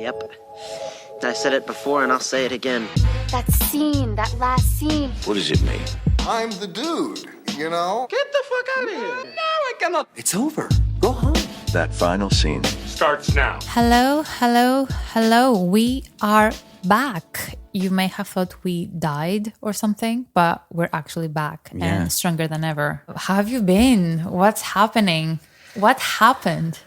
Yep. I said it before and I'll say it again. That scene, that last scene. What does it mean? I'm the dude, you know? Get the fuck out of here. No, I cannot. It's over. Go home. That final scene Starts now. Hello. We are back. You may have thought we died or something, but we're actually back and stronger than ever. How have you been? What's happening? What happened?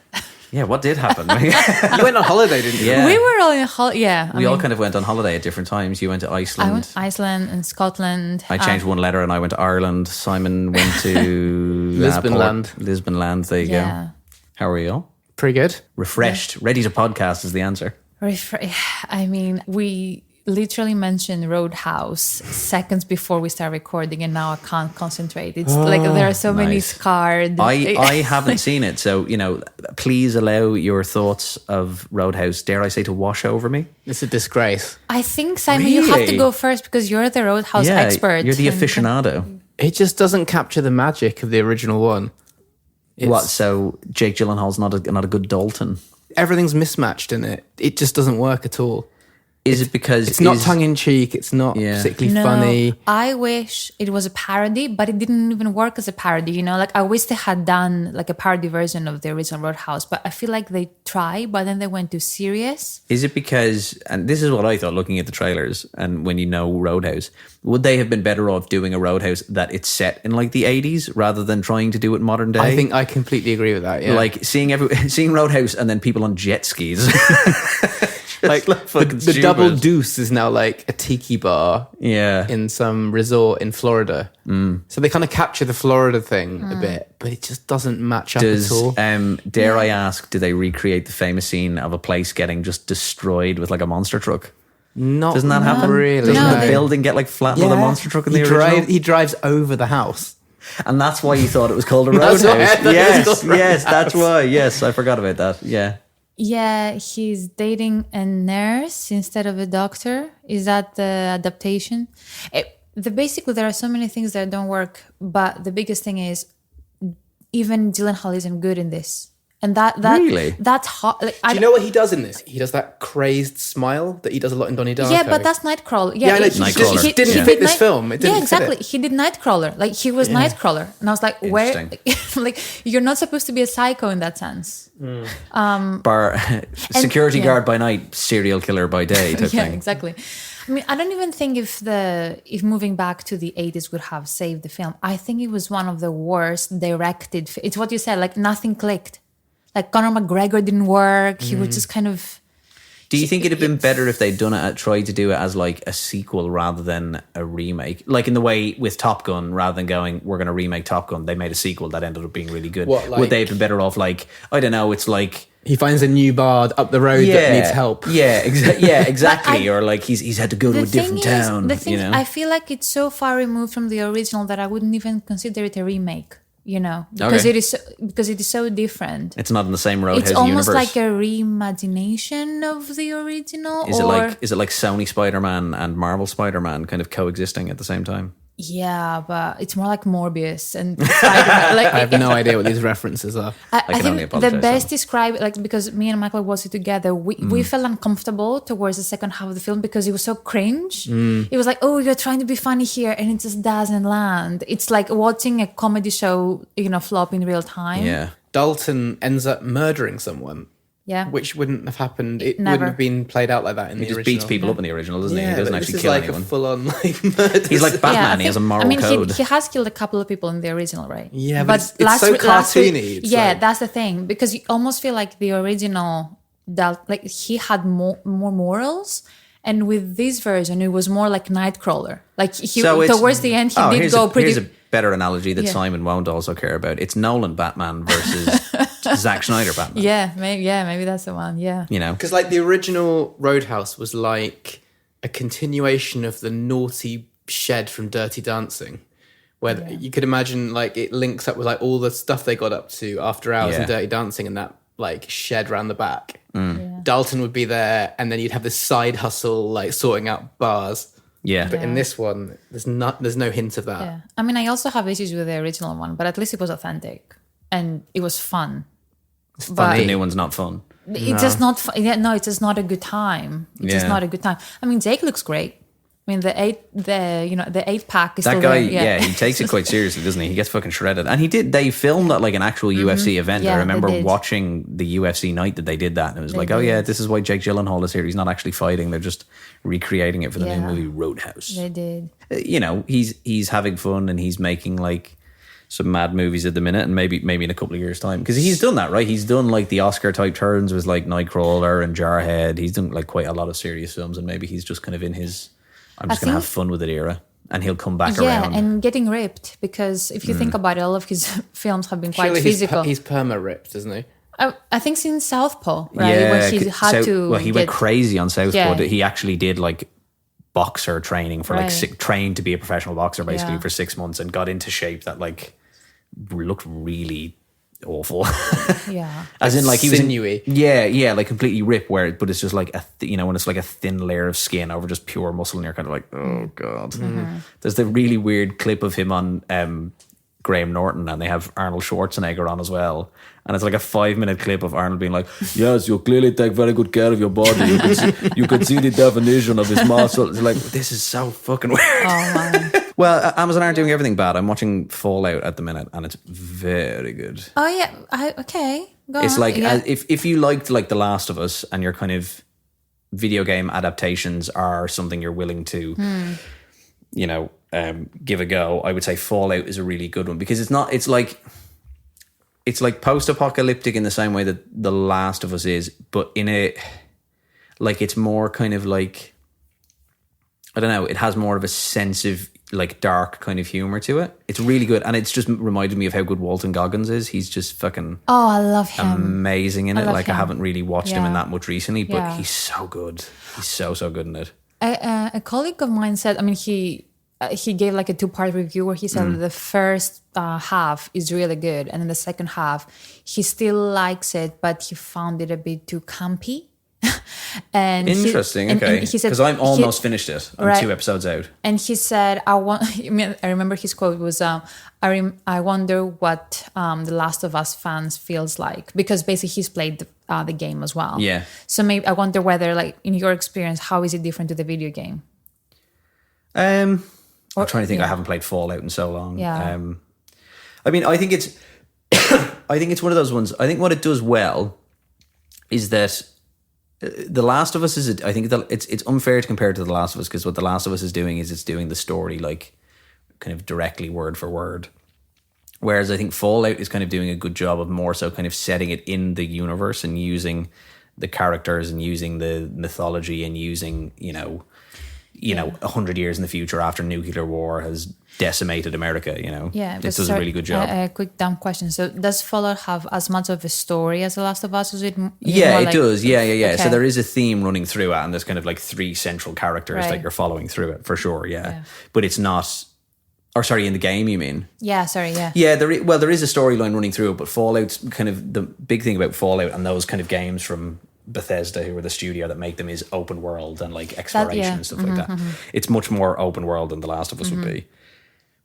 Yeah, what did happen? You went on holiday, didn't you? Yeah. We were all in holiday. Yeah. We all kind of went on holiday at different times. You went to Iceland. I went to Iceland and Scotland. I changed one letter and I went to Ireland. Simon went to Lisbonland. There you go. How are you all? Pretty good. Refreshed. Ready to podcast is the answer. I mean, we literally mentioned Roadhouse seconds before we start recording, and now I can't concentrate. It's like there are so many scarred. I haven't seen it, so please allow your thoughts of Roadhouse, dare I say, to wash over me. It's a disgrace. I think, Simon, you have to go first because you're the Roadhouse expert. You're the aficionado. It just doesn't capture the magic of the original one. So Jake Gyllenhaal's not a good Dalton? Everything's mismatched in it. It just doesn't work at all. Is it because it's not tongue-in-cheek, it's not particularly funny? I wish it was a parody, but it didn't even work as a parody, Like, I wish they had done, like, a parody version of the original Roadhouse, but I feel like they tried, but then they went too serious. Is it because, and this is what I thought looking at the trailers, and when you know Roadhouse, would they have been better off doing a Roadhouse that it's set in, like, the 80s, rather than trying to do it modern day? I think I completely agree with that, yeah. Like, seeing Roadhouse and then people on jet skis... Like the Double Deuce is now like a tiki bar in some resort in Florida. So they kind of capture the Florida thing a bit, but it just doesn't match up at all. Dare I ask, do they recreate the famous scene of a place getting just destroyed with like a monster truck? Doesn't that happen? Really. Doesn't the building get like flattened with a monster truck in the original? He drives over the house. And that's why you thought it was called a Roadhouse. Yes, that's why. Yes, I forgot about that. Yeah. Yeah, he's dating a nurse instead of a doctor. Is that the adaptation? Basically, there are so many things that don't work, but the biggest thing is even Gyllenhaal isn't good in this. And really? That's hot. Like, do you know what he does in this? He does that crazed smile that he does a lot in Donnie Darko. Yeah, but that's Nightcrawler. Nightcrawler. He didn't fit this film. It didn't exactly. Fit it. He did Nightcrawler. Like, he was Nightcrawler. And I was like, where? Like, you're not supposed to be a psycho in that sense. Security guard by night, serial killer by day type thing. Exactly. I mean, I don't even think if moving back to the 80s would have saved the film. I think it was one of the worst directed. It's what you said, like nothing clicked. Like Conor McGregor didn't work. He was just kind of... Do you think it'd have been better if they'd done it, tried to do it as like a sequel rather than a remake? Like in the way with Top Gun, rather than going, we're going to remake Top Gun, they made a sequel that ended up being really good. Would they have been better off like, I don't know, it's like... He finds a new bard up the road that needs help. Yeah, exactly. Or like he's had to go to a different town. I feel like it's so far removed from the original that I wouldn't even consider it a remake. Because it is so different. It's not in the same Roadhouse universe. It's almost like a reimagination of the original. Is it like Sony Spider-Man and Marvel Spider-Man kind of coexisting at the same time? Yeah, but it's more like Morbius and Spider-Man. I have no idea what these references are. I think the best describe, like, because me and Michael watched it together, we felt uncomfortable towards the second half of the film because it was so cringe. It was like, oh, you're trying to be funny here, and it just doesn't land. It's like watching a comedy show, flop in real time. Yeah. Dalton ends up murdering someone. Yeah. Which wouldn't have happened. It Never. wouldn't have been played out like that in the original. He just beats people up in the original, doesn't he? He doesn't actually kill anyone. This is like a full-on murder. He's like Batman. He has a moral code. He has killed a couple of people in the original, right? Yeah, but it's so cartoony. That's the thing. Because you almost feel like the original, like he had more morals. And with this version, it was more like Nightcrawler. Like towards the end, he did go pretty... Here's a better analogy that Simon won't also care about. It's Nolan Batman versus Zack Snyder Batman. Maybe that's the one. Yeah, because like the original Roadhouse was like a continuation of the naughty shed from Dirty Dancing, where you could imagine like it links up with like all the stuff they got up to after hours in Dirty Dancing and that like shed round the back. Dalton would be there, and then you'd have this side hustle like sorting out bars. Yeah. But in this one, there's no hint of that. Yeah. I mean, I also have issues with the original one, but at least it was authentic and it was fun. But the new one's not fun. It's just not. No, it's just not a good time. It's just not a good time. I mean, Jake looks great. I mean, the 8-pack is that still guy. there. He takes it quite seriously, doesn't he? He gets fucking shredded, and he did. They filmed at like an actual UFC event. Yeah, I remember they did. watching the UFC night that they did that, and it was like, oh yeah, this is why Jake Gyllenhaal is here. He's not actually fighting; they're just recreating it for the new movie Roadhouse. They did. You know, he's having fun and he's making like some mad movies at the minute, and maybe in a couple of years' time, because he's done that, right? He's done like the Oscar type turns with like Nightcrawler and Jarhead. He's done like quite a lot of serious films, and maybe he's just kind of in his I'm just going to have fun with it era, and he'll come back around. Yeah, and getting ripped, because if you think about it, all of his films have been quite physical. He's perma ripped, isn't he? I think since Southpaw, right? Where he had to. Well, he went crazy on Southpaw. Yeah. He actually did like boxer training for trained to be a professional boxer basically for 6 months, and got into shape that like looked really awful. Yeah. As in like he sinewy. Was like completely ripped, but it's just like when it's like a thin layer of skin over just pure muscle, and you're kind of like, oh god. There's the really weird clip of him on Graham Norton, and they have Arnold Schwarzenegger on as well, and it's like a 5-minute clip of Arnold being like, yes, you clearly take very good care of your body, you can see the definition of his muscle. It's like, this is so fucking weird. Oh man. Well, Amazon aren't doing everything bad. I'm watching Fallout at the minute, and it's very good. Oh yeah. Okay. Go It's on. like Yeah. if you liked like The Last of Us, and your kind of video game adaptations are something you're willing to, give a go, I would say Fallout is a really good one, because it's like post-apocalyptic in the same way that The Last of Us is, but in a like it's more kind of like, I don't know, it has more of a sense of like dark kind of humor to it. It's really good, and it's just reminded me of how good Walton Goggins is. He's just fucking I love him. amazing in it. Like him. I haven't really watched him in that much recently, but Yeah. he's so good. He's so good in it. A colleague of mine said, I mean, he gave like a 2-part review where he said that the first half is really good, and in the second half he still likes it, but he found it a bit too campy. And Interesting. Okay, he said, because I'm almost finished it. I'm 2 episodes out. And he said, I remember his quote was, I wonder what The Last of Us fans feels like, because basically he's played the game as well. Yeah. So maybe I wonder whether, like, in your experience, how is it different to the video game? I'm trying to think. I haven't played Fallout in so long. Yeah. I mean, I think it's one of those ones. I think what it does well is that The Last of Us I think that it's unfair to compare it to The Last of Us, because what The Last of Us is doing is it's doing the story like kind of directly word for word. Whereas I think Fallout is kind of doing a good job of more so kind of setting it in the universe and using the characters and using the mythology and using, 100 years in the future after nuclear war has decimated America, Yeah, it does a really good job. A quick dumb question. So does Fallout have as much of a story as The Last of Us? Is it Yeah, it like, does. Yeah. Okay. So there is a theme running through it, and there's kind of like 3 central characters that Right. you're following through it for sure. Yeah. But it's not. Or sorry, in the game, you mean? Yeah, sorry, yeah. Yeah, there is a storyline running through it, but Fallout's kind of the big thing about Fallout and those kind of games from Bethesda, who are the studio that make them, is open world and like exploration and stuff like that. It's much more open world than The Last of Us would be.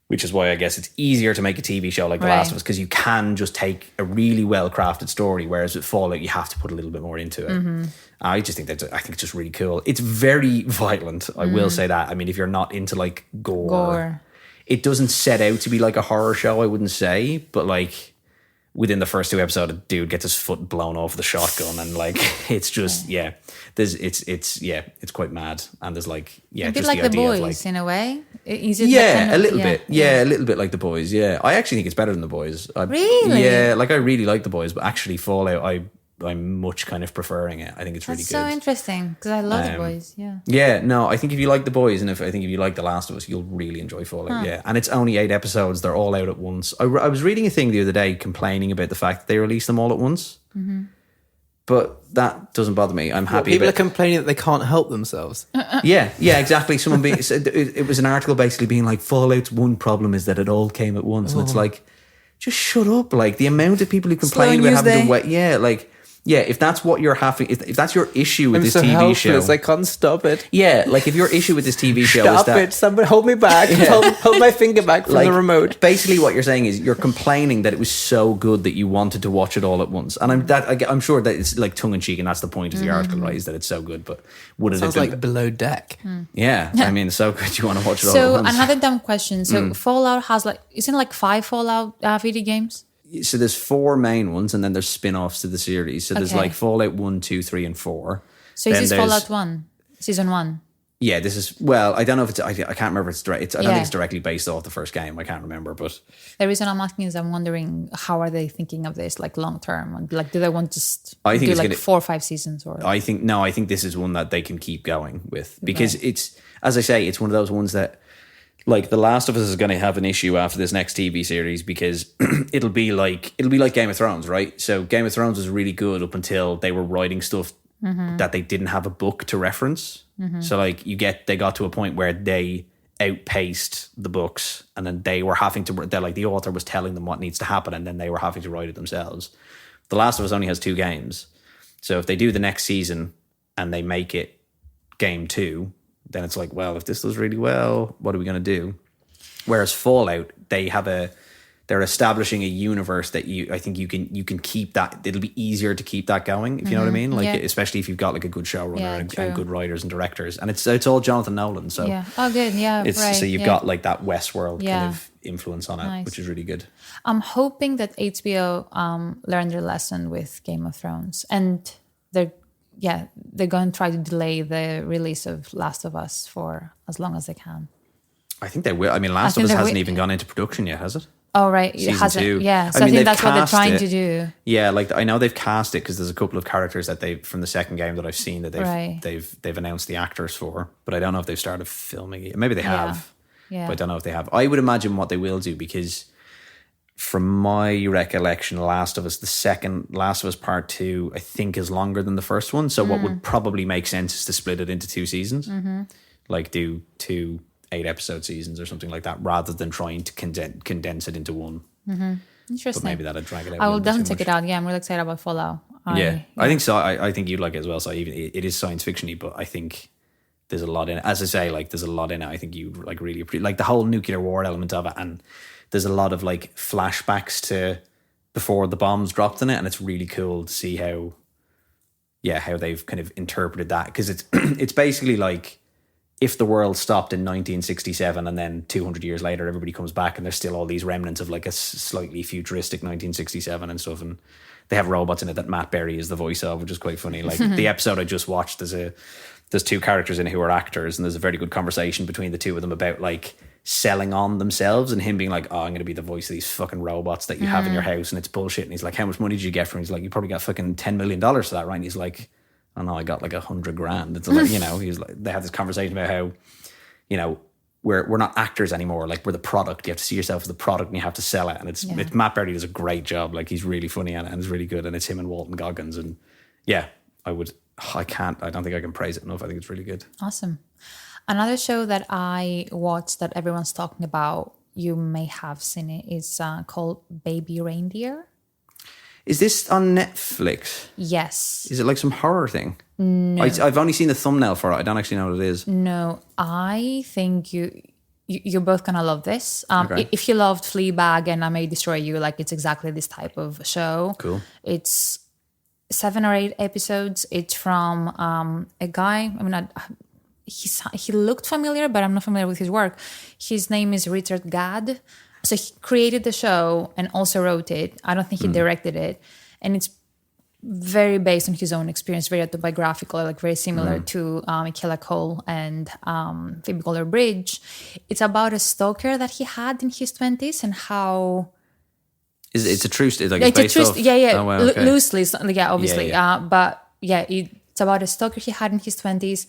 Which is why I guess it's easier to make a TV show like The Last of Us, because you can just take a really well crafted story, whereas with Fallout you have to put a little bit more into it. I think it's just really cool. It's very violent, I will say that. I mean, if you're not into like gore. It doesn't set out to be like a horror show, I wouldn't say, but like within the first 2 episodes, a dude gets his foot blown off the shotgun, and like it's just it's quite mad, and there's like a bit just like the The idea Boys of like, in a way. Is it a little bit, a little bit like The Boys. Yeah, I actually think it's better than The Boys. Really? Yeah, like I really like The Boys, but actually Fallout, I'm much kind of preferring it. I think it's really That's good. so interesting, because I love The Boys. Yeah. Yeah, no, I think if you like The Boys, and if you like The Last of Us, you'll really enjoy Fallout. Yeah, and it's only 8 episodes; they're all out at once. I was reading a thing the other day complaining about the fact that they released them all at once, but that doesn't bother me. I'm happy. People about are complaining that they can't help themselves. Yeah, exactly. Someone it was an article basically being like, Fallout's one problem is that it all came at once, and it's like, just shut up. Like the amount of people who complain about having to wait. Yeah, like. Yeah, if that's what you're having, if that's your issue with I'm this so TV show, helpless, I can't stop it. yeah, like if your issue with this TV show is Stop that it! Somebody hold me back. Hold my finger back from the remote. Basically, what you're saying is you're complaining that it was so good that you wanted to watch it all at once, and I'm sure that it's like tongue in cheek, and that's the point of the article, right? Is that it's so good, but would it Sounds have been like Below Deck. Yeah, I mean, so good you want to watch it all So at once. another dumb question. So Fallout has like, isn't it like 5 Fallout video games? So there's 4 main ones, and then there's spin-offs to the series. So there's Okay. like Fallout 1, 2, 3, and 4. So is Then this there's- Fallout 1, season 1? Yeah, this is, well, I don't know if it's, I can't remember if it's direct. I don't Yeah. think it's directly based off the first game. I can't remember, but The reason I'm asking is I'm wondering how are they thinking of this like long term? Like, do they want to I think do it's like gonna- 4 or 5 seasons? Or I think this is one that they can keep going with, because it's, as I say, it's one of those ones that, like, The Last of Us is going to have an issue after this next TV series, because it'll be like Game of Thrones, right? So Game of Thrones was really good up until they were writing stuff that they didn't have a book to reference. So like they got to a point where they outpaced the books, and then they were having to, they're like, the author was telling them what needs to happen, and then they were having to write it themselves. The Last of Us only has 2 games. So if they do the next season and they make it game 2, then it's like, well, if this does really well, what are we going to do? Whereas Fallout, they're establishing a universe that I think you can keep that. It'll be easier to keep that going, if you know what I mean. Like, Yeah. especially if you've got like a good showrunner Yeah, and true. good writers and directors, and it's all Jonathan Nolan. So yeah. Oh, good. Yeah. it's right. so you've got like that Westworld Yeah. kind of influence on it, Nice. which is really good. I'm hoping that HBO learned their lesson with Game of Thrones, and they're going to try to delay the release of Last of Us for as long as they can. I think they will. I mean, Last of think Us they're hasn't wi- even gone into production yet, has it? Oh, right. It Season hasn't. 2. Yeah. So I I, mean, think they've that's what they're cast trying it. to do. Yeah, like I know they've cast it because there's a couple of characters that they've from the second game that I've seen that Right. they've announced the actors for, but I don't know if they've started filming it. Maybe they have, Yeah. but I don't know if they have. I would imagine what they will do, because from my recollection, the second Last of Us Part 2, I think is longer than the first one. So what would probably make sense is to split it into 2 seasons, like do 2 8-episode seasons or something like that, rather than trying to condense it into one. Interesting. But maybe that'd drag it out. I will definitely check it out. Yeah, I'm really excited about Fallout. I think so. I think you'd like it as well. So even it is science fiction-y, but I think there's a lot in it. As I say, like there's a lot in it. I think you like really appreciate, like the whole nuclear war element of it, and there's a lot of like flashbacks to before the bombs dropped in it, and it's really cool to see how they've kind of interpreted that, because it's basically like if the world stopped in 1967 and then 200 years later everybody comes back and there's still all these remnants of like a slightly futuristic 1967 and stuff, and they have robots in it that Matt Berry is the voice of, which is quite funny. Like the episode I just watched, there's 2 characters in it who are actors, and there's a very good conversation between the 2 of them about like selling on themselves, and him being like, oh, I'm going to be the voice of these fucking robots that you have in your house, and it's bullshit. And he's like, how much money did you get from it? He's like, you probably got fucking $10 million for that, right? And he's like, oh no, I got like $100,000. It's like, he's like, they have this conversation about how, we're not actors anymore. Like, we're the product. You have to see yourself as the product, and you have to sell it. And it's Matt Berry does a great job. Like, he's really funny at it, and it's really good. And it's him and Walton Goggins. And yeah, I don't think I can praise it enough. I think it's really good. Awesome. Another show that I watched that everyone's talking about, you may have seen it, is called Baby Reindeer. Is this on Netflix? Yes. Is it like some horror thing? No. I've only seen the thumbnail for it. I don't actually know what it is. No, I think you're both gonna love this. Okay. If you loved Fleabag and I May Destroy You, like, it's exactly this type of show. Cool. It's 7 or 8 episodes. It's from a guy. I mean, he looked familiar, but I'm not familiar with his work. His name is Richard Gadd. So he created the show and also wrote it. I don't think he directed it. And it's very based on his own experience, very autobiographical, like very similar to Michaela Cole and Phoebe Waller-Bridge. It's about a stalker that he had in his 20s and how... It's a true... Like It's based a true... off... Yeah. Oh, wow, okay. Loosely, yeah, obviously. Yeah. But yeah, it's about a stalker he had in his 20s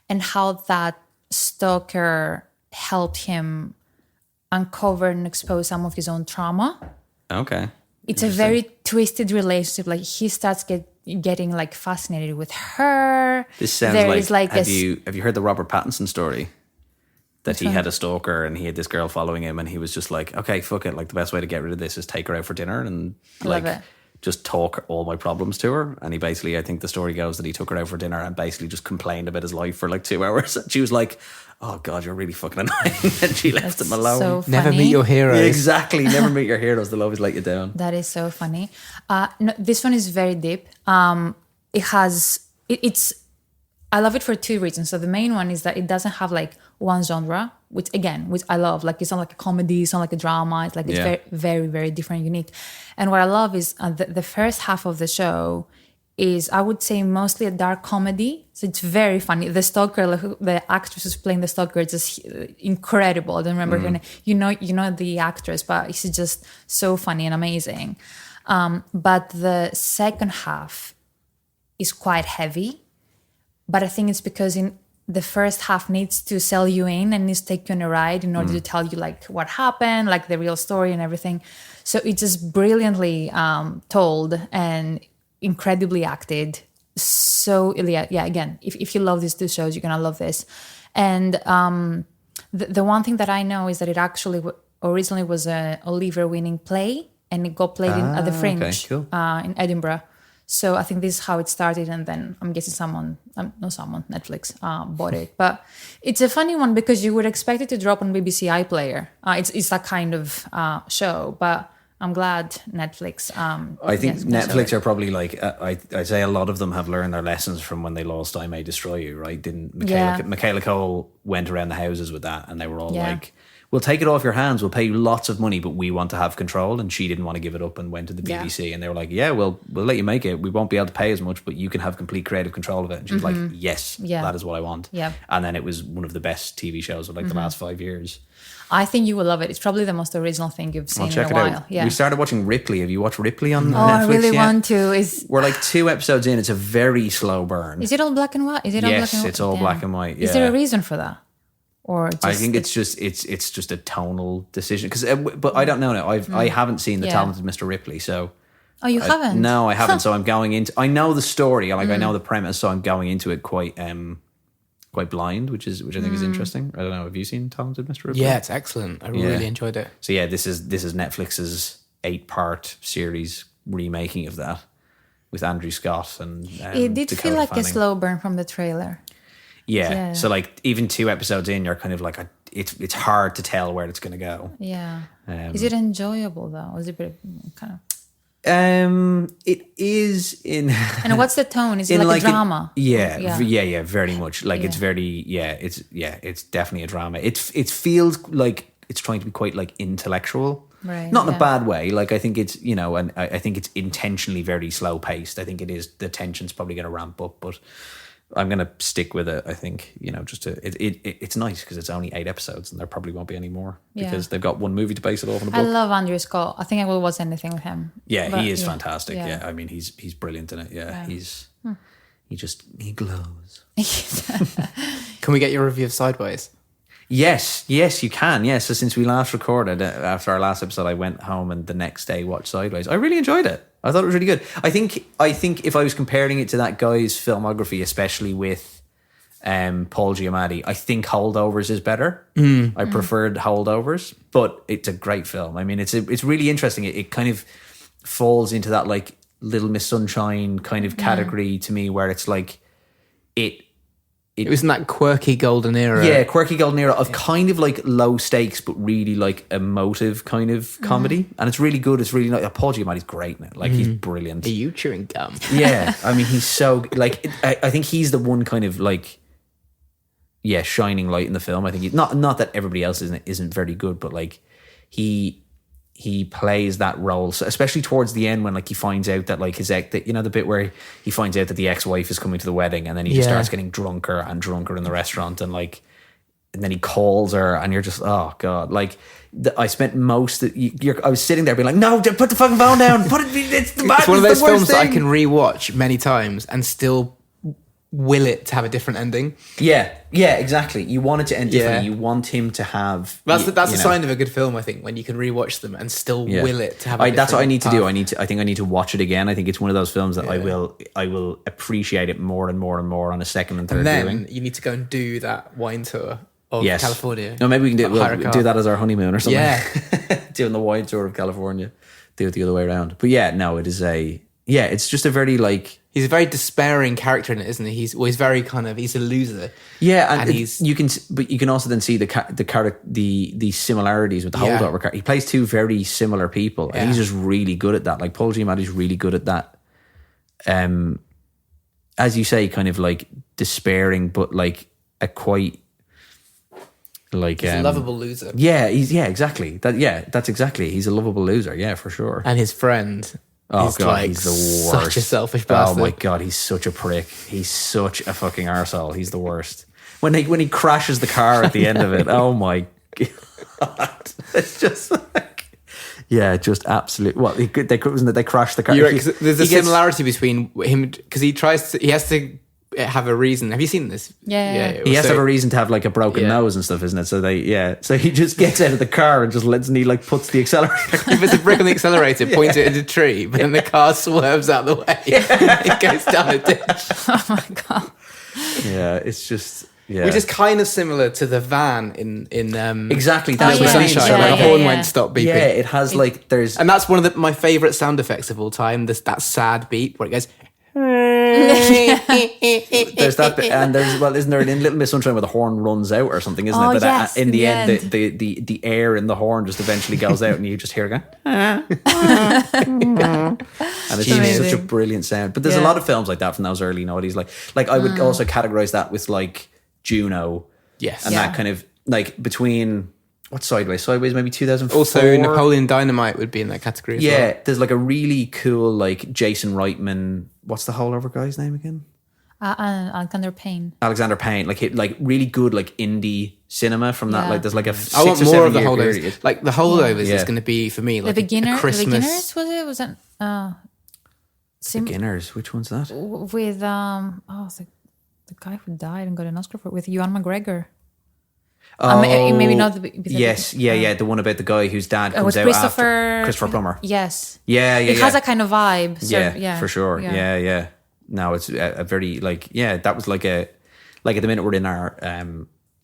and how that stalker helped him uncover and expose some of his own trauma. Okay. It's a very twisted relationship. Like, he starts getting like fascinated with her. This sounds There like... is like have you heard the Robert Pattinson story? That he had a stalker and he had this girl following him, and he was just like, okay, fuck it. Like, the best way to get rid of this is take her out for dinner and Love like it. just talk all my problems to her. And he basically, I think the story goes that he took her out for dinner and basically just complained about his life for like 2 hours. And she was like, oh God, you're really fucking annoying. And she left him alone. So funny. Never meet your heroes. Yeah, exactly. Never meet your heroes. They'll always let you down. That is so funny. No, this one is very deep. It's I love it for two reasons. So the main one is that it doesn't have like one genre, which I love. Like it's not like a comedy, it's not like a drama. It's like it's very, very, very different, unique. And what I love is the first half of the show is, I would say, mostly a dark comedy. So it's very funny. The stalker, like, the actress who's playing the stalker, is just incredible. I don't remember her name. You know the actress, but she's just so funny and amazing. But the second half is quite heavy. But I think it's because in the first half needs to sell you in and needs to take you on a ride in order to tell you like what happened, like the real story and everything. So it's just brilliantly told and incredibly acted. So yeah. Again, if you love these two shows, you're gonna love this. And the one thing that I know is that it actually originally was a Olivier-winning play, and it got played at the Fringe in Edinburgh. So I think this is how it started, and then I'm guessing Netflix bought it. But it's a funny one because you would expect it to drop on BBC iPlayer. It's that kind of show, but I'm glad Netflix. I think Netflix are probably like, I'd say a lot of them have learned their lessons from when they lost I May Destroy You, right? Didn't Michaela Cole went around the houses with that, and they were all like, we'll take it off your hands, we'll pay you lots of money, but we want to have control. And she didn't want to give it up and went to the BBC, and they were like, we'll let you make it, we won't be able to pay as much, but you can have complete creative control of it. And she was like, yes, that is what I want. And then it was one of the best TV shows of like the last 5 years. I think you will love it. It's probably the most original thing you've seen in a while. We started watching Ripley. Have you watched Ripley on Netflix? I really want to. We're like 2 episodes in. It's a very slow burn. Is it all black and white? Yes, it's all black and white. Yeah. Is there a reason for that? Or just, I think it's just a tonal decision. But I don't know now. I haven't seen The Talented Mr. Ripley, so. Oh, you haven't? No, I haven't. So I'm going into. I know the story. I know the premise. So I'm going into it quite blind, which I think is interesting. I don't know. Have you seen Talented Mr. Ripley? Yeah, it's excellent. I really enjoyed it. So yeah, this is Netflix's 8-part series remaking of that with Andrew Scott and. It did feel like a slow burn from the trailer. Yeah. So like even 2 episodes in, you're kind of like it's hard to tell where it's going to go. Yeah. Is it enjoyable though? Or is it kind of? It is in. And what's the tone? Is it like a drama? Yeah, very much. Like it's very it's definitely a drama. It feels like it's trying to be quite like intellectual. Right. Not in a bad way. Like I think it's, and I think it's intentionally very slow paced. I think it is, the tension's probably going to ramp up, but I'm going to stick with it. I think, it's nice because it's only 8 episodes and there probably won't be any more because they've got one movie to base it off in a book. I love Andrew Scott. I think I will watch anything with him. Yeah, he is fantastic. Yeah. I mean, he's brilliant in it. Yeah. He glows. Can we get your review of Sideways? Yes, you can. Yes. So since we last recorded, after our last episode, I went home and the next day watched Sideways. I really enjoyed it. I thought it was really good. I think if I was comparing it to that guy's filmography, especially with Paul Giamatti, I think Holdovers is better. I preferred Holdovers, but it's a great film. I mean, it's really interesting. It kind of falls into that like Little Miss Sunshine kind of category to me, where it's like it was in that quirky golden era. Yeah, quirky golden era of kind of like low stakes, but really like emotive kind of comedy. And it's really good. It's really like, Paul Giamatti's great in it. Like he's brilliant. Are you chewing gum? Yeah. I mean, he's so like, I think he's the one kind of like, shining light in the film. I think not that everybody else isn't very good, but like he plays that role, so especially towards the end when like he finds out that like his ex, the bit where he finds out that the ex-wife is coming to the wedding, and then he just starts getting drunker and drunker in the restaurant, and then he calls her, and you're just, oh god, like I spent most I was sitting there being like, no, put the fucking phone down, it's one of those films that I can rewatch many times and still will it to have a different ending. Yeah, exactly. You want it to end differently. You want him to have. That's a sign of a good film, I think, when you can rewatch them and still will it to have. That's what I need to do. I think I need to watch it again. I think it's one of those films that I will appreciate it more and more and more on a second and third viewing. And then you need to go and do that wine tour of California. No, maybe we can do that as our honeymoon or something. Yeah, doing the wine tour of California. do it the other way around. But yeah, no, it is it's just a very like. He's a very despairing character in it, isn't he? He's very kind of, he's a loser. Yeah, and you can also then see the similarities with the holdover character. He plays two very similar people, and he's just really good at that. Like Paul Giamatti's really good at that. As you say, kind of like despairing, but like a quite like he's a lovable loser. Yeah, exactly. That's exactly. He's a lovable loser. Yeah, for sure. And his friend. Oh god, like he's the worst. Such a selfish bastard. Oh my god, he's such a prick. He's such a fucking arsehole. He's the worst. When he crashes the car at the end of it, oh my god, it's just like, just absolute. What they crashed the car. There's a similarity between him because he has to have a reason. Have you seen this? Yeah. He has to have a reason to have like a broken nose and stuff, isn't it? So he just gets out of the car and just puts the accelerator. If it's a brick on the accelerator, points it at a tree, but then the car swerves out the way. It goes down a ditch. Oh my god. Yeah, it's just. Yeah. Which is kind of similar to the van in exactly that's what Sunshine, where the horn won't stop beeping. Yeah, it has and that's one of my favourite sound effects of all time. That sad beat where it goes. There's that bit, and isn't there in Little Miss Sunshine where the horn runs out or something, isn't it? But yes, in the end the air in the horn just eventually goes out and you just hear it go. And it's just such a brilliant sound. But there's a lot of films like that from those early noughties. Like I would also categorize that with like Juno. Yes. And that kind of like between what's Sideways? Sideways maybe 2004. Also Napoleon Dynamite would be in that category as well. There's like a really cool like Jason Reitman. What's the holdover guy's name again? Alexander Payne. Alexander Payne, like really good like indie cinema from that. Like there's like a I want more of the holdovers. Period. Like the holdovers is going to be for me like the Christmas. The Beginners was it? Was that Beginners? Which one's that? With the guy who died and got an Oscar for it, with Ewan McGregor. Maybe not. The one about the guy whose dad comes out after Christopher Plummer. Yes. It has that kind of vibe. For sure. Yeah. No, it's a very that was like at the minute we're in our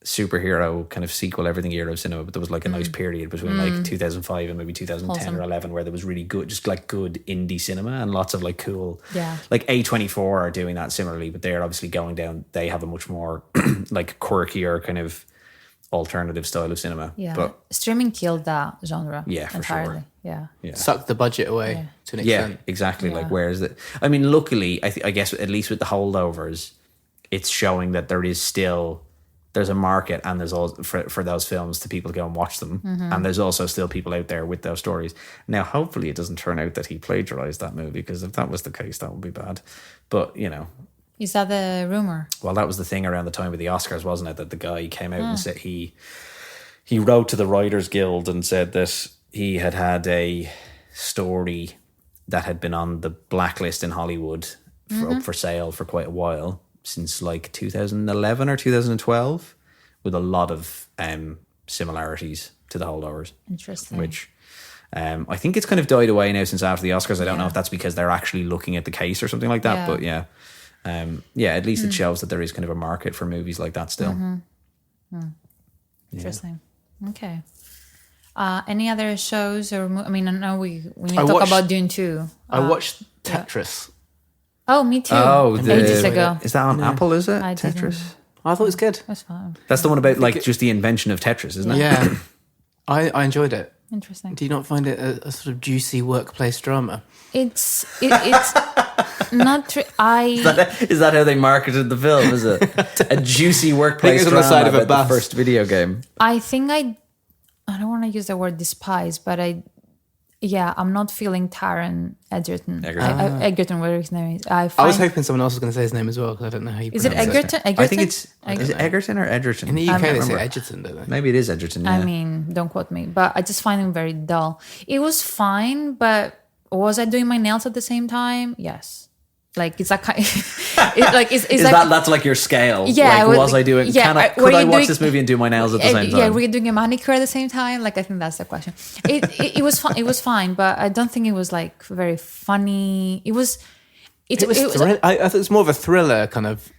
superhero kind of sequel everything era of cinema, but there was like a nice period between like 2005 and maybe 2010 or 11 where there was really good, just like good indie cinema and lots of like cool, like A24 are doing that similarly, but they're obviously going down. They have a much more like quirkier kind of alternative style of cinema. But streaming killed that genre. For entirely. Sure. Yeah. Sucked the budget away to an extent. Yeah, exactly. Like where is it? I mean, luckily, I guess at least with the holdovers, it's showing that there's a market and there's also for those films to people go and watch them. And there's also still people out there with those stories. Now, hopefully it doesn't turn out that he plagiarized that movie, because if that was the case, that would be bad. But, is that the rumor? Well, that was the thing around the time of the Oscars, wasn't it? That the guy came out and said he wrote to the Writers Guild and said that he had a story that had been on the blacklist in Hollywood up for sale for quite a while, since like 2011 or 2012, with a lot of similarities to the holdovers. Interesting. Which I think it's kind of died away now since after the Oscars. I don't know if that's because they're actually looking at the case or something like that, but at least it shows that there is kind of a market for movies like that still. Interesting. Okay. Any other shows or I know we need to talk about Dune too. I watched Tetris. Oh, me too. Ages ago. Is that on Apple? Is it I Tetris? I thought it was good. That's fine. That's the one about like just the invention of Tetris, isn't it? Yeah, I enjoyed it. Interesting. Do you not find it a sort of juicy workplace drama? It's not true. Is that how they marketed the film? Is it a juicy workplace drama on the side of a about bus. the first video game? I think I don't want to use the word despise, but I'm not feeling Taron Egerton. Egerton, whatever his name is. I was hoping someone else was going to say his name as well, because I don't know how you pronounce it. Is it Egerton? I think is it Egerton or Edgerton? In the UK they say Egerton, don't they? Maybe it is Egerton, yeah. I mean, don't quote me, but I just find him very dull. It was fine, but was I doing my nails at the same time? Yes. Like, it's that kind is that's like your scale? Yeah. Like, was I doing, could I watch this movie and do my nails at the same time? Yeah, were you doing a manicure at the same time? Like, I think that's the question. It was fun. It was fine, but I don't think it was like very funny. I thought it was more of a thriller kind of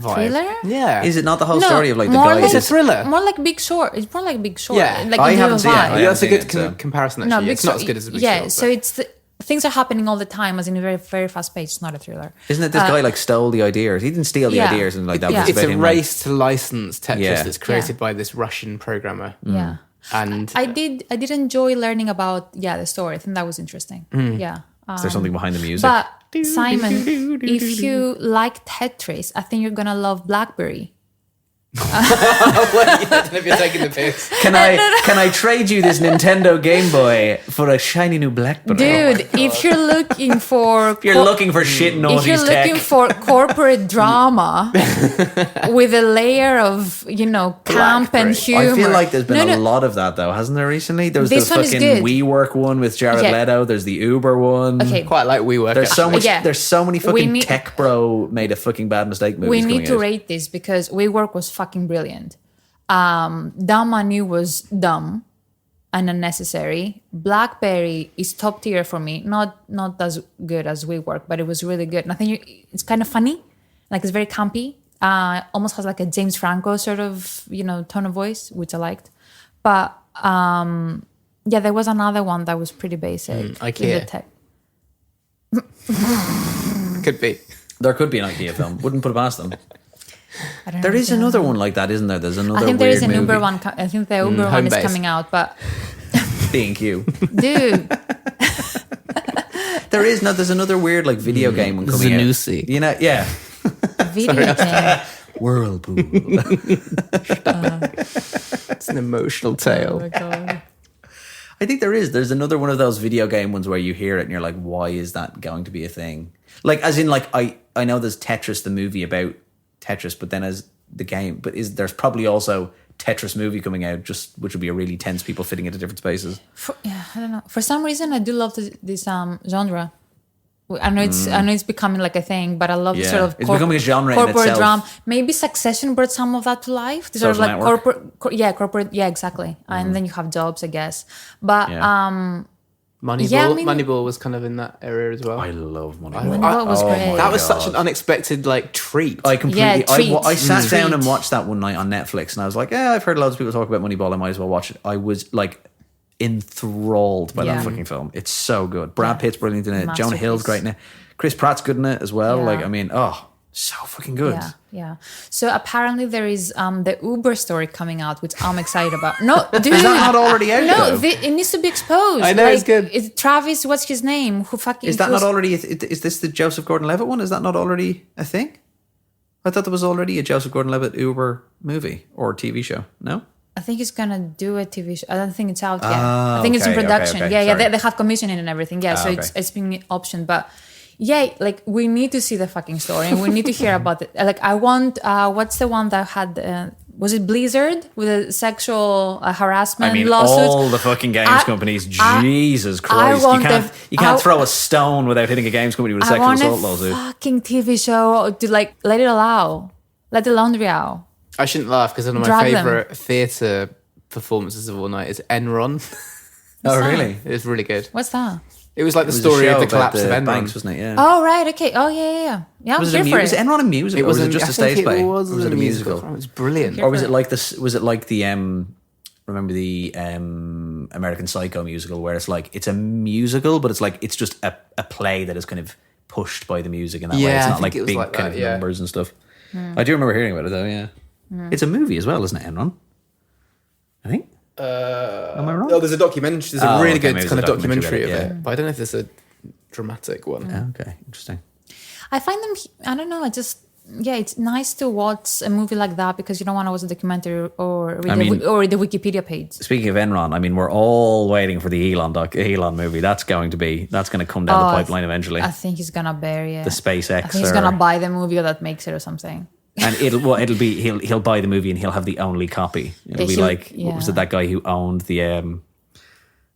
vibe. Thriller? Yeah. Is it not the whole No, story of like the more guy? like- It's a thriller. More like Big Short. It's more like Big Short. Yeah. Like I in haven't terms of seen it. vibe. I Yeah, that's a haven't good seen it, so- comparison, actually. Big It's not Short- as good as a Big yeah, Short. so but- it's things are happening all the time, as in a very, very fast pace. It's not a thriller. Isn't it this guy like stole the ideas? He didn't steal the Yeah. ideas and like that. Yeah. Was It's about a him, like- race to license Tetris Yeah. that's created Yeah. by this Russian programmer. Yeah. And I did enjoy learning about the story. I think that was interesting. Yeah. Is there something behind the music? But Simon, if you like Tetris, I think you're gonna love BlackBerry. I don't know if you're taking the piss. Can I trade you this Nintendo Game Boy for a shiny new BlackBerry? Dude, if you're looking for If you're looking for shit if naughty you're tech, looking for corporate drama with a layer of, camp and humor. I feel like there's been No, a lot of that though, hasn't there recently? There was This the one is fucking good. WeWork one with Jared Yeah. Leto. There's the Uber one. Okay. Quite like WeWork. There's so much. Yeah. There's so many We fucking need- tech bro made a fucking bad mistake movies. We coming need to out. rate this because WeWork was fucking brilliant. Dumb and You was dumb and unnecessary. BlackBerry is top tier for me. Not as good as WeWork, but it was really good. And I think it's kind of funny. Like it's very campy. Almost has like a James Franco sort of, tone of voice, which I liked. But there was another one that was pretty basic. with IKEA. the tech. Could be. There could be an IKEA film. Wouldn't put it past them. I don't There know. is another one like that, isn't there? There's another. I think there is weird an Uber movie. one. I think the Uber one is Home-based. coming out, but B&Q. dude, There is no. There's another weird like video game one coming Zanussi. out. You know, yeah. video game. Whirlpool. It's an emotional tale. Oh my God. I think there is. There's another one of those video game ones where you hear it and you're like, why is that going to be a thing? Like, as in, like, I know there's Tetris, the movie about Tetris, but then as the game, but there's probably also Tetris movie coming out, just which would be a really tense people fitting into different spaces. I don't know. For some reason, I do love this genre. I know it's becoming like a thing, but I love the Yeah. sort of It's becoming a genre in corporate itself. drama. Maybe Succession brought some of that to life. The sort of Social like Network. corporate, exactly. And then you have jobs, I guess. But Yeah. Moneyball. Yeah, I mean- Moneyball was kind of in that area as well. I love Moneyball. Moneyball was great. my That was such God. an unexpected treat. I completely. Yeah, I sat down treat. and watched that one night on Netflix, and I was like, "Yeah, I've heard loads of people talk about Moneyball. I might as well watch it." I was like enthralled by Yeah. that fucking film. It's so good. Brad Pitt's brilliant in it. Jonah Masterpiece. Hill's great in it. Chris Pratt's good in it as well. Yeah. Like, I mean, so fucking good. yeah. So apparently there is the Uber story coming out, which I'm excited about. No, dude. Is that not already out? No, though? it needs to be exposed. I know, it's good. It's Travis, what's his name? Who fucking Is that who's- not already? Is this the Joseph Gordon-Levitt one? Is that not already a thing? I thought there was already a Joseph Gordon-Levitt Uber movie or TV show. No. I think he's gonna do a TV show. I don't think it's out yet. Ah, I think it's in okay, production. okay, Yeah, sorry. they have commissioning and everything. Yeah, so okay. it's being optioned. But yeah, like we need to see the fucking story and we need to hear about it. Like I want, what's the one that had? Was it Blizzard with a sexual harassment I mean, lawsuit? all the fucking games companies. Jesus I Christ! want You can't I- throw a stone without hitting a games company with a I sexual want assault a lawsuit. fucking TV show to let the laundry out. I shouldn't laugh because one of my Drag them. favourite theatre performances of all night is Enron. Oh, really? It was really good. What's that? It was like the It was a story show of the about collapse of the Enron. banks, wasn't it? Yeah. Oh right, okay. Oh yeah. I'm was here it for was it. Enron a musical? Or was it just a stage play? It was, Or was it a musical? It was brilliant. Or was it like this? Was it like the remember the American Psycho musical, where it's a musical, but it's just a play that is kind of pushed by the music in that way. Yeah, It's I not think like it was big like kind that, of yeah. numbers and stuff. I do remember hearing about it though. Yeah, it's a movie as well, isn't it? Enron, I think. Am I wrong? Oh, there's a documentary. There's a Oh, really okay, good maybe kind of there's a documentary documentary of about it, it, but I don't know if there's a dramatic one. Okay, interesting. I find them. I don't know. It's nice to watch a movie like that because you don't want to watch a documentary or read the Wikipedia page. Speaking of Enron, I mean, we're all waiting for the Elon movie. That's going to come down the pipeline eventually. I think he's gonna bury it. The SpaceX. I think he's gonna buy the movie that makes it or something. And it'll be he'll buy the movie and he'll have the only copy. It'll be like what was it, that guy who owned the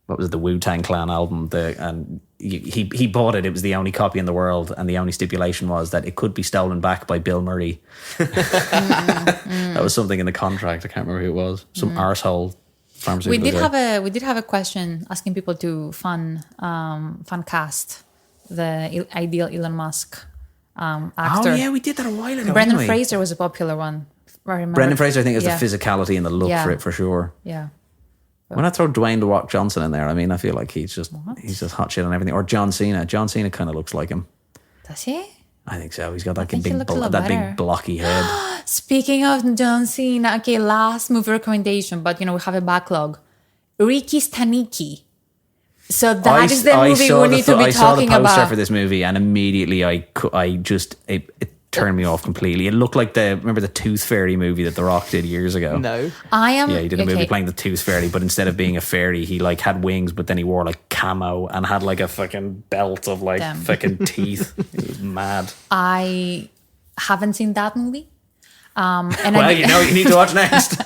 what was it, the Wu-Tang Clan album? And he bought it. It was the only copy in the world, and the only stipulation was that it could be stolen back by Bill Murray. That was something in the contract. I can't remember who it was. Some arsehole pharmaceutical. We did have a question asking people to fan cast the ideal Elon Musk actor. Oh yeah, we did that a while ago. Brendan didn't we? Fraser was a popular one. I remember. Brendan Fraser, I think, is Yeah. the physicality and the look Yeah. for it for sure. Yeah. When I throw Dwayne The Rock Johnson in there, I mean, I feel like he's just hot shit on everything. Or John Cena. John Cena kind of looks like him. Does he? I think so. He's got like think he looked a lot that better. big blocky head. Speaking of John Cena, okay, last movie recommendation, but we have a backlog. Ricky's Taniki. So that is the movie we need to be I saw the talking poster about. for this movie, and immediately it turned me off completely. It looked like remember the Tooth Fairy movie that The Rock did years ago. No. I am. Yeah, he did a movie playing the Tooth Fairy, but instead of being a fairy, he like had wings, but then he wore like camo and had like a fucking belt of like Damn. fucking teeth. He was mad. I haven't seen that movie. And Well, you know what you need to watch next.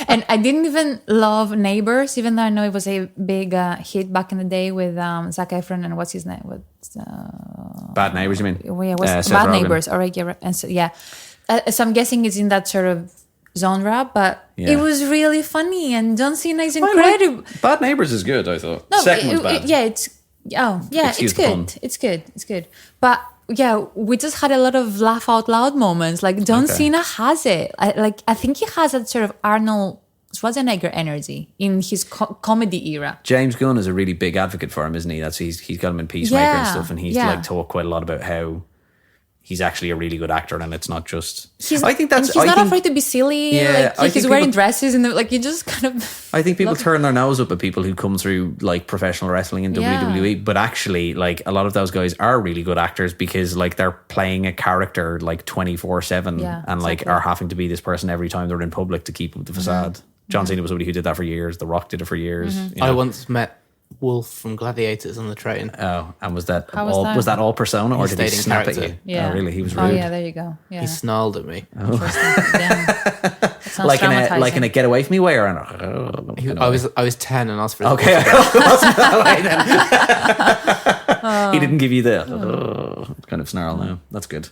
And I didn't even love Neighbors, even though I know it was a big hit back in the day with Zac Efron and what's his name? Bad Neighbors, you mean? Bad Seth Rogen. Neighbors. All right, yeah. And so, yeah. So I'm guessing it's in that sort of genre, but Yeah. it was really funny, and John Cena is incredible. Bad Neighbors is good, I thought. No, Second one's bad. It's Excuse the pun. good. It's good. But yeah, we just had a lot of laugh out loud moments. Like John Cena has it. I think he has that sort of Arnold Schwarzenegger energy in his comedy era. James Gunn is a really big advocate for him, isn't he? He's got him in Peacemaker and stuff, and he's like talked quite a lot about how he's actually a really good actor, and it's not just. He's not afraid to be silly. Yeah, I he's think wearing people- dresses and you just kind of. I think people turn their nose up at people who come through like professional wrestling and Yeah. WWE, but actually, like a lot of those guys are really good actors because like they're playing a character like 24/7, Yeah, and like exactly. are having to be this person every time they're in public to keep up the facade. John Cena was somebody who did that for years. The Rock did it for years. You know? I once met Wolf from Gladiators on the train. Oh, and was that How was all? that? Was that all persona, or He did he stayed in snap at character. you? Yeah. Oh, really? He was rude. Oh yeah, there you go. Yeah. He snarled at me. Interesting. Damn. That sounds like in traumatizing. a get away from me way, or I was 10 and asked for his okay. autograph. Wasn't that way then? He didn't give you the kind of snarl. No, that's good.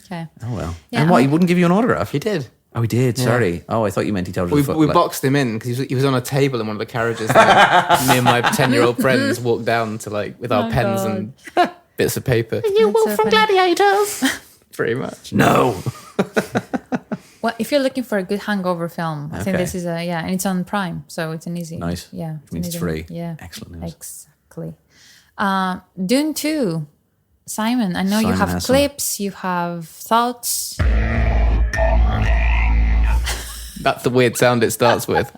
Okay. Oh well. Yeah, And what? He wouldn't give you an autograph? He did. Oh, he did. Sorry. Oh, I thought you meant he told you. We boxed him in because he was on a table in one of the carriages. And me and my 10-year-old friends walked down to with our pens and bits of paper. You Wolf from Gladiators. Pretty much. No. Well, if you're looking for a good hangover film, I think Okay. this is and it's on Prime, so it's an easy. Nice. Yeah. Which means an it's easy- free. Yeah. Excellent news. Exactly. Dune 2. Simon, I know you Simon have has some. clips, you have thoughts. That's the weird sound it starts with.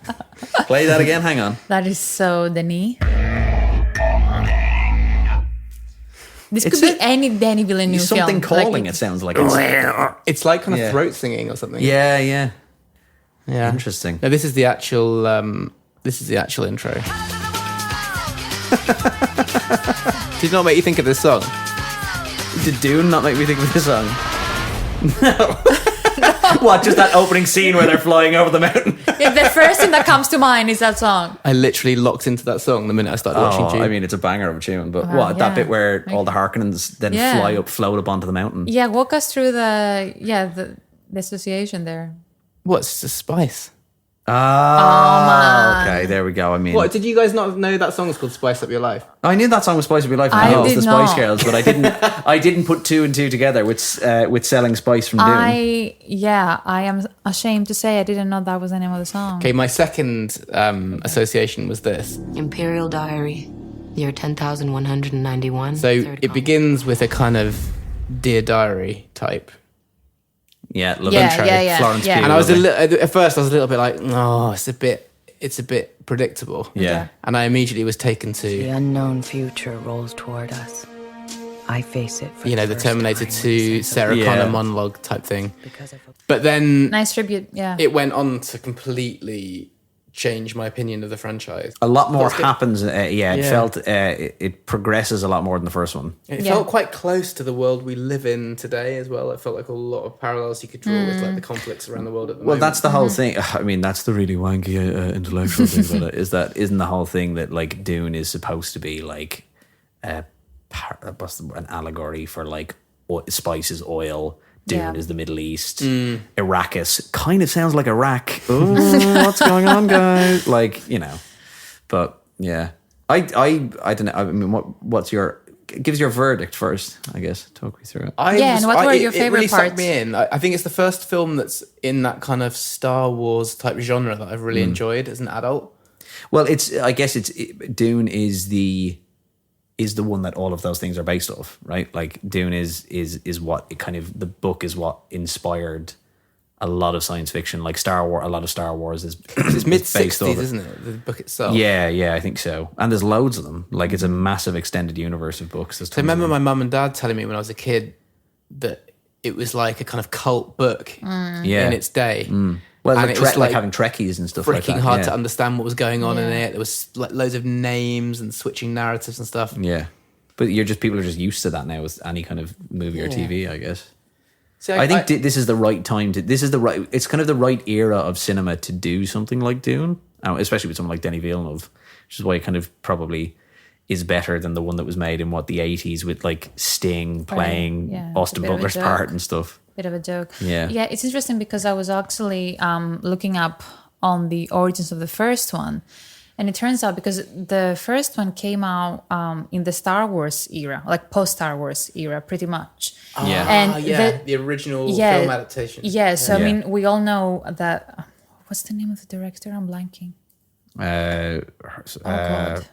Play that again. Hang on. That is so Denis. This It's could be any Denis Villeneuve Something film. calling. It sounds like it's. It's like kind of Yeah. throat singing or something. Yeah. Yeah. Yeah. Interesting. No, this is the actual. Intro. Did not make you think of this song. Did Dune not make me think of this song? No. What? Just that opening scene where they're flying over the mountain? Yeah, the first thing that comes to mind is that song. I literally locked into that song the minute I started watching Dune. I mean, it's a banger of a tune. But Wow, what? That yeah. bit where all the Harkonnens then Yeah. float up onto the mountain. Yeah, walk us through the association there. What's the spice? Oh, okay. There we go. I mean, What, did you guys not know that song was called Spice Up Your Life? I knew that song was Spice Up Your Life. I It was did the Spice not. Girls, but I didn't put two and two together with selling spice from Dune. I am ashamed to say I didn't know that was the name of the song. Okay, my second association was this. Imperial Diary, year 10,191. So it begins with a kind of Dear Diary type. Yeah, love Yeah, intro. yeah, yeah, Florence yeah. Pugh, And I was lovely. at first I was a little bit like, oh, it's a bit predictable. Yeah. And I immediately was taken The to, unknown future rolls toward us. I face it for the first Terminator time 2 with Sarah Yeah. Connor monologue type thing. because of a But then Nice tribute, yeah. it went on to completely change my opinion of the franchise. A lot more That's good. happens. It Yeah. felt it progresses a lot more than the first one. It Yeah. felt quite close to the world we live in today as well. It felt like a lot of parallels you could draw with like the conflicts around the world at the Well, moment. that's the whole thing. I mean, that's the really wanky intellectual thing about it. Isn't the whole thing that like Dune is supposed to be like an allegory for like spices, oil. Dune Yeah. is the Middle East. Arrakis kind of sounds like Iraq. Oh, what's going on, guys? Like, you know, but yeah, I don't know. I mean, what's your give us your verdict first, I guess. Talk me through it. And what were your it favorite really parts? sucked me in. I think it's the first film that's in that kind of Star Wars type genre that I've really enjoyed as an adult. Well, Dune is the one that all of those things are based off, right? Like Dune is what it kind of, the book is what inspired a lot of science fiction, like Star Wars. A lot of Star Wars is It's mid based off '60s, it. isn't it? The book itself. Yeah, I think so. And there's loads of them. Like it's a massive extended universe of books. There's So I tons of remember them. my mum and dad telling me when I was a kid that it was like a kind of cult book in its day. Well, and like, it was like having Trekkies and stuff like that. freaking hard yeah. to understand what was going on in Yeah. it. There was like loads of names and switching narratives and stuff. Yeah, but people are just used to that now with any kind of movie or TV, I guess. See, I think this is the right time to. It's kind of the right era of cinema to do something like Dune, especially with someone like Denis Villeneuve, which is why it kind of probably is better than the one that was made in the 80s with like Sting playing Yeah, Austin it's a bit of a Butler's joke. part and stuff. Bit of a joke. Yeah. Yeah, it's interesting because I was actually looking up on the origins of the first one. And it turns out because the first one came out in the Star Wars era, like post-Star Wars era, pretty much. Yeah. And the original yeah, film adaptation. Yeah, so I Yeah. mean, we all know that... What's the name of the director? I'm blanking. God.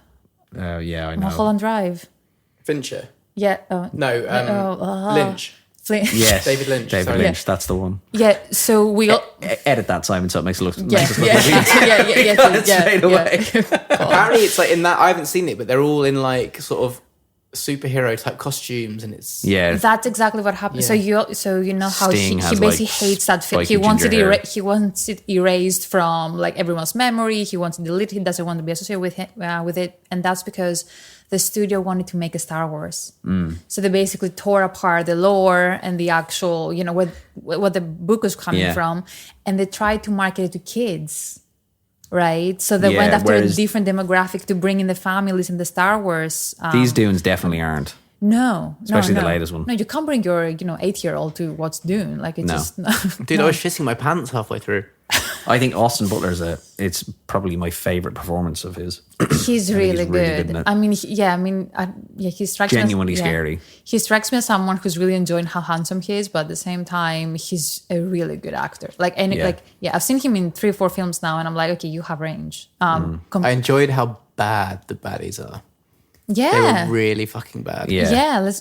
Yeah, I know. Mulholland Drive. Fincher. Yeah. Lynch. Yes, David Lynch, David sorry. Lynch. That's the one. Yeah, so we all... Edit that, Simon, so it makes it look. Yeah, makes us look yeah, like we- yeah, straight away. Apparently, it's like in that. I haven't seen it, but they're all in like sort of superhero type costumes, and it's Yeah, That's exactly what happened. Yeah. So you know how Sting he has, basically like, hates that film. spiky He wants it. ginger hair. He wants it erased from like everyone's memory. He wants it deleted. He doesn't want to be associated with it, and that's because the studio wanted to make a Star Wars. So they basically tore apart the lore and the actual, what the book was coming Yeah. from, and they tried to market it to kids. Right, so they Yeah, went after a whereas- different demographic to bring in the families in the Star Wars. these Dunes definitely aren't. No, Especially no, the no. latest one. No, you can't bring your 8-year-old to watch Dune. Like it's No. just dude. I was shitting my pants halfway through. I think Austin Butler's it's probably my favorite performance of his. he's really good. in it. I mean, he strikes Genuinely me as, scary. He strikes me as someone who's really enjoying how handsome he is, but at the same time, he's a really good actor. I've seen him in 3 or 4 films now, and I'm like, okay, you have range. Mm. I enjoyed how bad the baddies are. They Yeah, were really fucking bad. Yeah.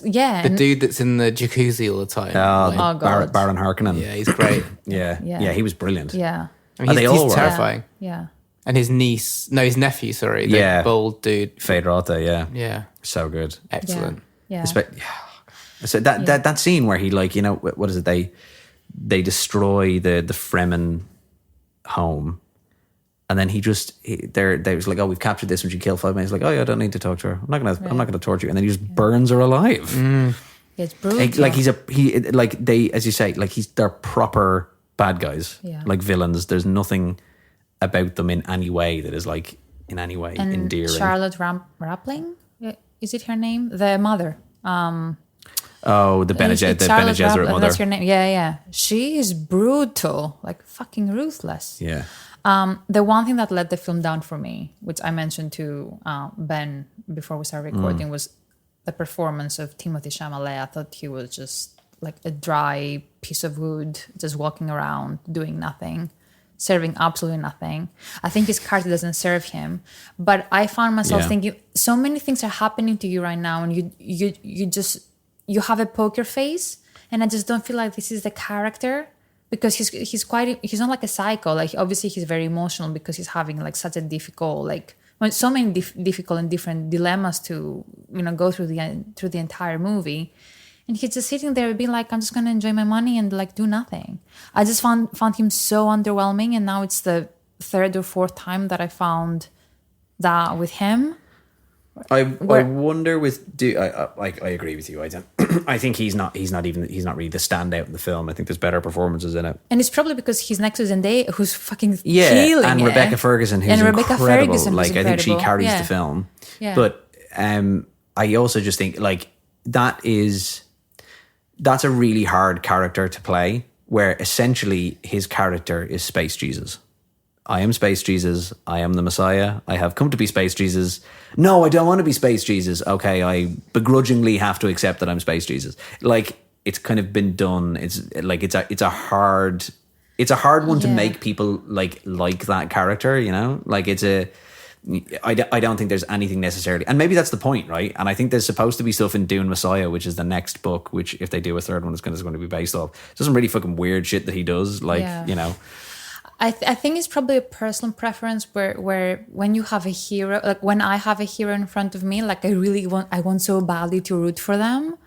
yeah. The dude that's in the jacuzzi all the time. Oh, God. Baron Harkonnen. Yeah, he's great. Yeah. Yeah. Yeah, he was brilliant. Yeah, I mean, They he's all were. terrifying. yeah. And his his nephew, sorry, the Yeah. bald dude. Fade Rata, yeah. Yeah, So good. excellent. Yeah. So that scene where he what is it? They destroy the Fremen home, and then they was like, oh, we've captured this, and she killed 5 minutes. Like, oh yeah, I don't need to talk to her. I'm not gonna torture you. And then he just burns her alive. It's brutal. Like as you say, like they're proper bad guys, Yeah. like villains. There's nothing about them in any way that is like in any way and endearing. Charlotte Rampling, is it her name? The mother. Oh, the Bene It's Gesserit Charlotte Rampling, mother. that's her name. Yeah. She is brutal, like fucking ruthless. Yeah. The one thing that let the film down for me, which I mentioned to Ben before we started recording, was the performance of Timothée Chalamet. I thought he was just like a dry piece of wood, just walking around, doing nothing, serving absolutely nothing. I think his character doesn't serve him. But I found myself Yeah. thinking, so many things are happening to you right now, and you have a poker face, and I just don't feel like this is the character. Because he's not like a psycho. Like obviously he's very emotional because he's having like such a difficult so many difficult and different dilemmas to go through the entire movie, and he's just sitting there being like, I'm just gonna enjoy my money and like do nothing. I just found him so underwhelming, and now it's the 3rd or 4th time that I found that with him. I wonder with I agree with you. I think he's not really the standout in the film. I think there's better performances in it. And it's probably because he's next to Zendaya, who's fucking Yeah, killing and it. Rebecca Ferguson, who's And Rebecca incredible. Ferguson, who's I think she incredible. carries Yeah. the film. Yeah. But I also just think that's a really hard character to play, where essentially his character is Space Jesus. I am Space Jesus. I am the Messiah. I have come to be Space Jesus. No, I don't want to be Space Jesus. Okay, I begrudgingly have to accept that I'm Space Jesus. Like, it's kind of been done. It's a hard one to make people like that character, you know? Like, I don't think there's anything necessarily, and maybe that's the point, right? And I think there's supposed to be stuff in Dune Messiah, which is the next book, which if they do a third one, is going to be based off. There's some really fucking weird shit that he does, like, you know. I think it's probably a personal preference where when you have a hero, like when I have a hero in front of me, like I want so badly to root for them.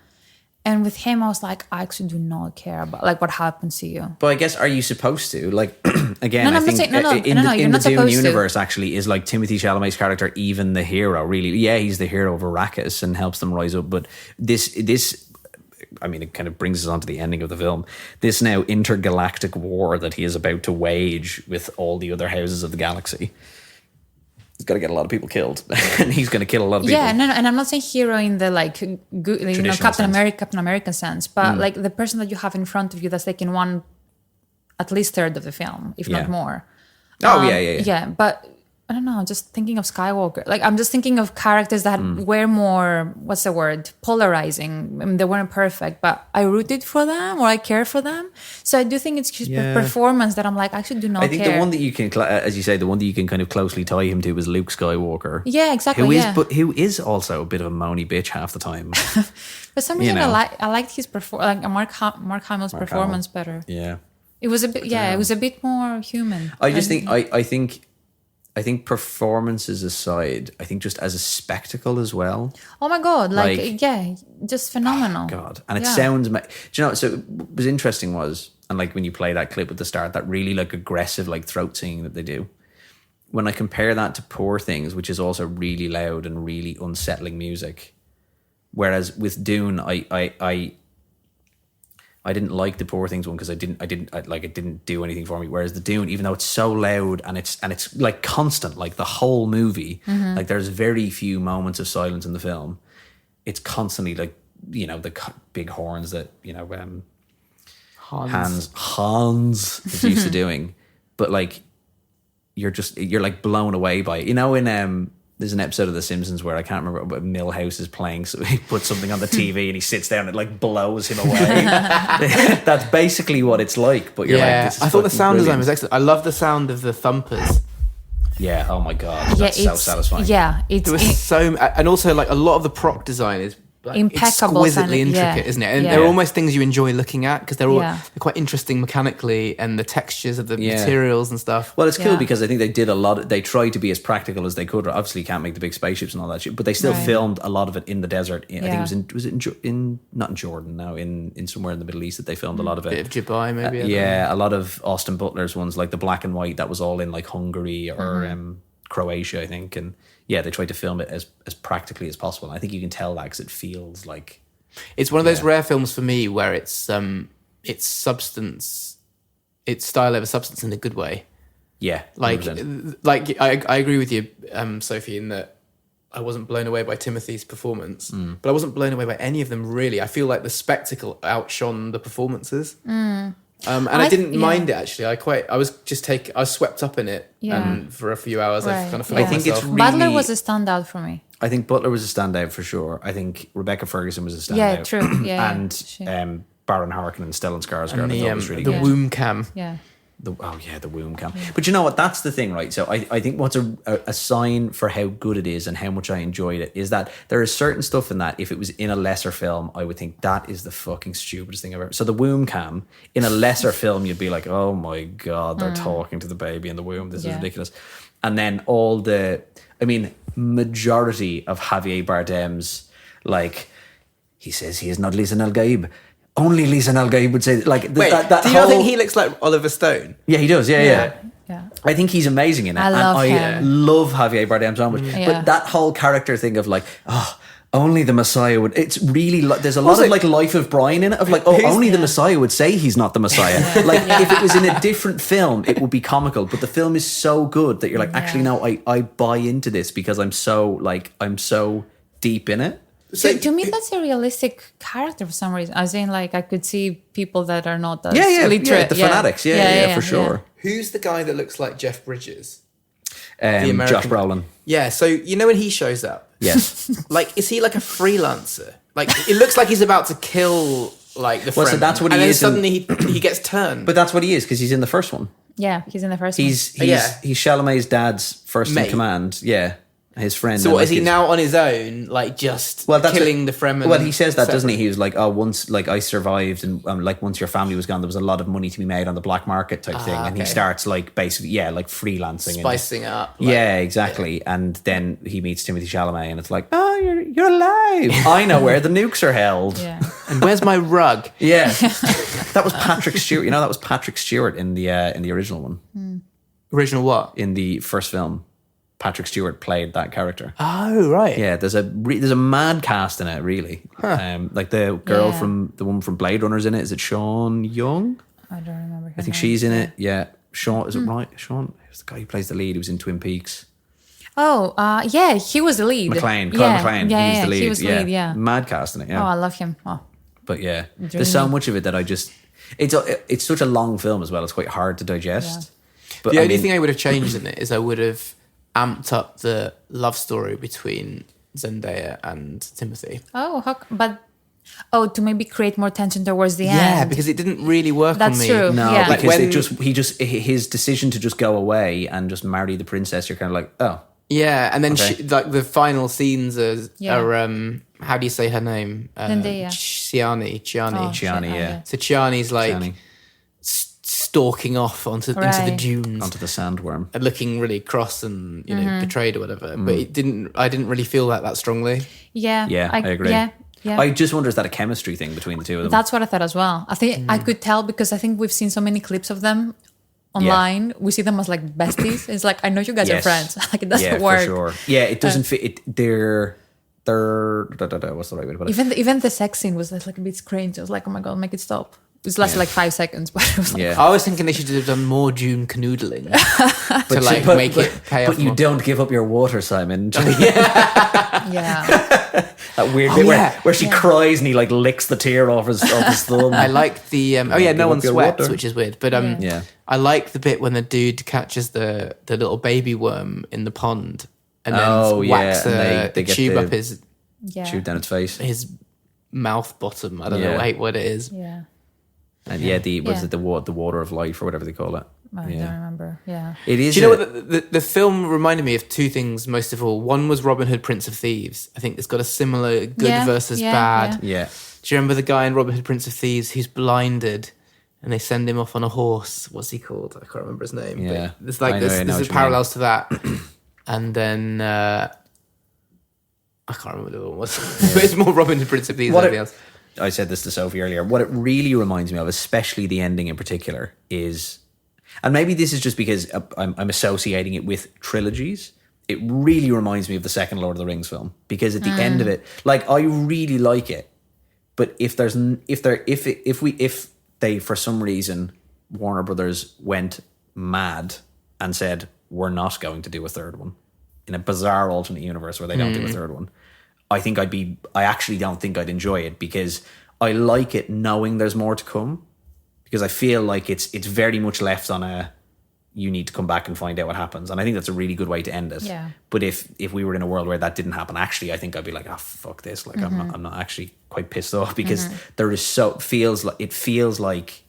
And with him, I was like, I actually do not care about like what happens to you. But I guess, are you supposed to? Like, again, I think in the Dune universe, actually, is like Timothée Chalamet's character even the hero, really? Yeah, he's the hero of Arrakis and helps them rise up. But this, I mean, it kind of brings us on to the ending of the film. This now intergalactic war that he is about to wage with all the other houses of the galaxy. He's got to get a lot of people killed, and he's going to kill a lot of people. Yeah, no, and I'm not saying hero in the like good, you know, Captain America sense, but like the person that you have in front of you that's taking at least third of the film, if not more. Oh yeah. Yeah, but I don't know, just thinking of Skywalker. Like, I'm just thinking of characters that were more, what's the word, polarizing. I mean, they weren't perfect, but I rooted for them or I care for them. So I do think it's just performance that I'm like, I actually do not care. I think the one that you can, as you say, the one that you can kind of closely tie him to was Luke Skywalker. Yeah, exactly. Who is also a bit of a moany bitch half the time. For some reason, I liked his Mark Hamill's performance better. Yeah. It was a bit, it was a bit more human. I think performances aside, I think just as a spectacle as well. Oh my God, just phenomenal. Oh God. And it sounds, do you know, so what was interesting was, and like when you play that clip at the start, that really like aggressive like throat singing that they do, when I compare that to Poor Things, which is also really loud and really unsettling music, whereas with Dune, I didn't like the Poor Things one because it didn't do anything for me. Whereas the Dune, even though it's so loud and it's like constant, like the whole movie, like there's very few moments of silence in the film. It's constantly like, you know, the big horns that, you know, Hans is used to doing, but like you're like blown away by it. You know, in there's an episode of The Simpsons where I can't remember, but Milhouse is playing, so he puts something on the TV and he sits down and it like blows him away. That's basically what it's like. But you're like, this is I thought the sound brilliant. design was excellent. I love the sound of the thumpers. Yeah, oh my God. That's so satisfying. Yeah, it was so, and also like a lot of the prop design is like impeccable, exquisitely intricate, isn't it? And they're almost things you enjoy looking at because they're quite interesting mechanically, and the textures of the materials and stuff. Well, it's cool because I think they did a lot. They tried to be as practical as they could. Obviously, you can't make the big spaceships and all that shit, but they still filmed a lot of it in the desert. I think it was in not in Jordan, no, in somewhere in the Middle East that they filmed a lot of it. Bit of Dubai, maybe. A lot of Austin Butler's ones, like the black and white, that was all in like Hungary or Croatia, I think, and they tried to film it as practically as possible. And I think you can tell that because it feels like it's one of those rare films for me where it's substance, it's style over substance in a good way. Yeah, 100%. like I agree with you, Sophie, in that I wasn't blown away by Timothy's performance, but I wasn't blown away by any of them really. I feel like the spectacle outshone the performances. And I didn't mind it actually. I was swept up in it, and for a few hours I kind of felt myself. It's really, Butler was a standout for me. I think Butler was a standout for sure. I think Rebecca Ferguson was a standout. Yeah, true. Yeah, and Baron Harkonnen and Stellan Skarsgård. And I thought was really the good. womb cam. Yeah. The womb cam. Yeah. But you know what? That's the thing, right? So I think what's a sign for how good it is and how much I enjoyed it is that there is certain stuff in that, if it was in a lesser film, I would think that is the fucking stupidest thing I've ever. So the womb cam, in a lesser film, you'd be like, oh my God, they're talking to the baby in the womb. This is ridiculous. And then majority of Javier Bardem's, like, he says he is not Lisa Nel Gaib. Only Lisa Nel Gaib would say like Wait, do you not think he looks like Oliver Stone? Yeah, he does. Yeah. I think he's amazing in it. I love Javier Bardem so much. But that whole character thing of like, only the Messiah would. It's really there's a lot of like Life of Brian in it of like, only the Messiah would say he's not the Messiah. Like if it was in a different film, it would be comical. But the film is so good that you're like, actually no, I buy into this because I'm so deep in it. To me, that's a realistic character for some reason. I was saying, like, I could see people that are not as Yeah, literate. the fanatics. Yeah, for sure. Who's the guy that looks like Jeff Bridges? Josh Brolin. Yeah, so you know when he shows up? Yes. Like, is he like a freelancer? Like, it looks like he's about to kill, like, the Well, so friend. that's what he and then is in- suddenly he gets turned. But that's what he is, because he's in the first one. Yeah, he's in the first one. He's Yeah. Chalamet's dad's first Mate. in command. Yeah. His friend. so and, what, like, is he his- now on his own, like, just that's killing the Fremen? Well, he says that, doesn't he? separately? He was like, "Oh, once like I survived, and like once your family was gone, there was a lot of money to be made on the black market type thing." And he okay. starts like basically, like freelancing, Spicing up. And, yeah, exactly. And then he meets Timothy Chalamet, and it's like, "Oh, you're alive! I know where the nukes are held." Yeah. And where's my rug? Yeah. That was Patrick Stewart. You know, that was Patrick Stewart in the original one. Original what? In the first film, Patrick Stewart played that character. Oh, right. Yeah, there's a mad cast in it, really. Like the girl from the woman from Blade Runner's in it. Is it Sean Young? I don't remember. Her I think name. she's in it. Yeah, Sean. Is it right? Sean. Who's the guy who plays the lead? He was in Twin Peaks. Oh, yeah, he was the lead. McLean. Yeah, McLean. Yeah, he was the lead. he was the lead. Yeah. Mad cast in it. Oh, Yeah. I love him. Oh, But yeah, there's so much of it that I just. It's such a long film as well. It's quite hard to digest. But The only thing I would have changed in it is I would have amped up the love story between Zendaya and Timothy. To maybe create more tension towards the end. Yeah, because it didn't really work That's on me. true. No, Yeah. because When- his decision to just go away and just marry the princess. You're kind of like, oh, Yeah, and then Okay. like the final scenes are Yeah. how do you say her name? Zendaya. Chiani. Chiani, yeah. So Chiani's like Chiani. stalking off into the Right. dunes. Onto the sandworm. And looking really cross and Mm-hmm. betrayed or whatever, but I didn't really feel that strongly. Yeah. Yeah, I agree. Yeah. Yeah. I just wonder, is that a chemistry thing between the two of them? That's what I thought as well. I think I could tell because I think we've seen so many clips of them online. We see them as like besties. It's like, I know you guys are Yes. friends. Like, it doesn't yeah, work. for sure. Yeah, it doesn't fit. They're what's the right way to put it? Even the sex scene was like a bit cringe. I was like, oh my God, make it stop. It was lasted like 5 seconds, but it was like, Yeah. I was thinking they should have done more Dune canoodling to like make it pay off. But you more. don't give up your water, Simon. yeah. That weird bit yeah. where she cries and he like licks the tear off his thumb. I like the no give one up your sweats, water. which is weird. But Yeah. I like the bit when the dude catches the little baby worm in the pond and then Oh, yeah, whacks and the they get tube the- up his Yeah. Shoot down its face. mouth bottom. I don't Yeah. know what it is. Yeah. And yeah, was Yeah. it the water of life or whatever they call it? I don't remember. Yeah. It is. Do you know what the film reminded me of? Two things most of all. One was Robin Hood, Prince of Thieves. I think it's got a similar good Yeah, versus yeah, bad. Yeah. Do you remember the guy in Robin Hood, Prince of Thieves who's blinded and they send him off on a horse? What's he called? I can't remember his name. Yeah. But there's like I know there's what you parallels to that. And then I can't remember the other one was. But it's more Robin Hood, Prince of Thieves than anything else. I said this to Sophie earlier. What it really reminds me of, especially the ending in particular, is, and maybe this is just because I'm associating it with trilogies. It really reminds me of the second Lord of the Rings film, because at the end of it, like, I really like it, but if they for some reason Warner Brothers went mad and said we're not going to do a third one in a bizarre alternate universe where they don't do a third one, I actually don't think I'd enjoy it, because I like it knowing there's more to come, because I feel like it's very much left on a, you need to come back and find out what happens. And I think that's a really good way to end it. Yeah. But if we were in a world where that didn't happen, actually, I think I'd be like, oh, fuck this. Like, I'm not actually quite pissed off, because there is it feels like,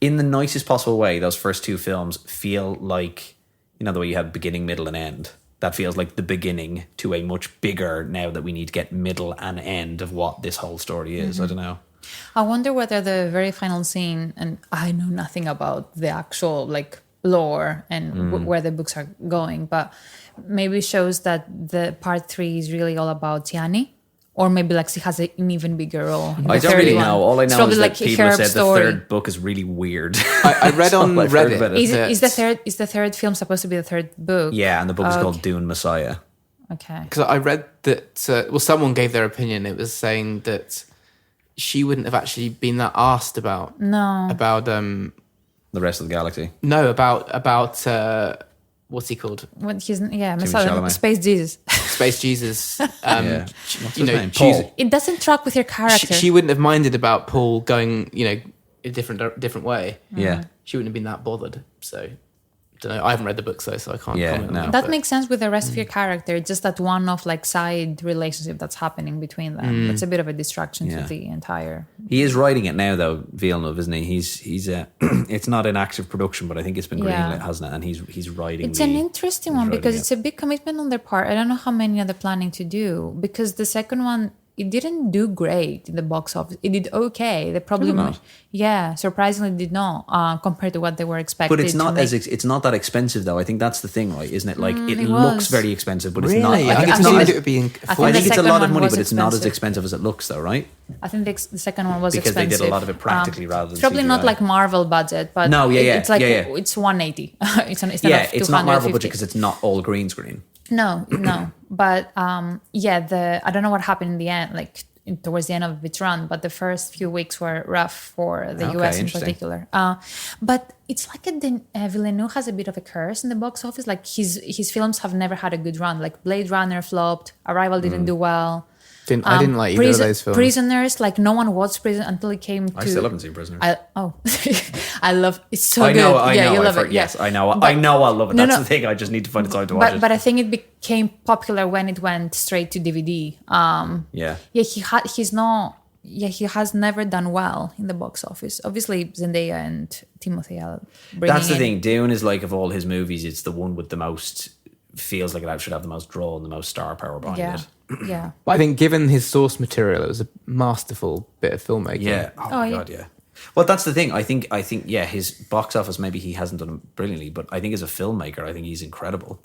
in the nicest possible way, those first two films feel like, you know, the way you have beginning, middle, and end. That feels like the beginning to a much bigger, now that we need to get middle and end of what this whole story is. I don't know. I wonder whether the very final scene, and I know nothing about the actual like lore and where the books are going, but maybe shows that the part 3 is really all about Tiani, or maybe like she has an even bigger role. in I the don't third really one. know. All I It's know probably is that like people her said story. the third book is really weird. I read on I've heard Reddit. about it. Is the third film supposed to be the third book? Yeah, and the book is called Dune Messiah. Okay. Because I read that, someone gave their opinion. It was saying that she wouldn't have actually been that asked about The rest of the galaxy. about what's he called? What he's Chalamet. Space Jesus. Space Jesus. What's his name? she's- Paul. It doesn't track with your character. she wouldn't have minded about Paul going, a different way. Yeah. She wouldn't have been that bothered. So, don't know. I haven't read the book, so I can't Yeah, comment. no. on that but- makes sense with the rest of your character. Just that one of like side relationship that's happening between them. It's a bit of a distraction to the entire. He is writing it now, though, Villeneuve, isn't he? He's it's not in active production, but I think it's been greenlit, hasn't it? And he's writing. It's an interesting one because writing it's a big commitment on their part. I don't know how many are they planning to do because the second one, it didn't do great in the box office. It did okay. They probably, surprisingly did not compared to what they were expecting. But it's not it's not that expensive, though. I think that's the thing, right? Isn't it? Like it it looks was. very expensive, but it's Really? not. I think it's I not. it would be. I I think think the it's a second lot of one money, was but it's not as expensive. expensive as it looks, though, right? I think the second one was Because they expensive. did a lot of it practically rather than probably not CGI. like Marvel budget, but No, it's like yeah. it's 180. Instead of It's not Marvel 250. budget because it's not all green screen. No. But I don't know what happened in the end, like towards the end of its run, but the first few weeks were rough for the Okay, US in interesting. particular. But it's like Villeneuve has a bit of a curse in the box office. Like his films have never had a good run. Like Blade Runner flopped, Arrival didn't do well. I didn't like either of those films. Prisoners, like no one watched Prison until it came to. I still haven't seen Prisoners. I love it's so I know, good. I know. You love I've it. heard- yes, I know. But- I know I'll love it. No, That's no. the thing. I just need to find the time to watch it. But I think it became popular when it went straight to DVD. Yeah. He has never done well in the box office. Obviously, Zendaya and Timothy are bringing That's the in. thing. Dune is like, of all his movies, it's the one with the most, feels like it should have the most draw and the most star power behind Yeah, it. yeah. But I think given his source material, it was a masterful bit of filmmaking. Yeah. Oh, my yeah. God, yeah. Well, that's the thing. I think, his box office, maybe he hasn't done it brilliantly, but I think as a filmmaker, I think he's incredible.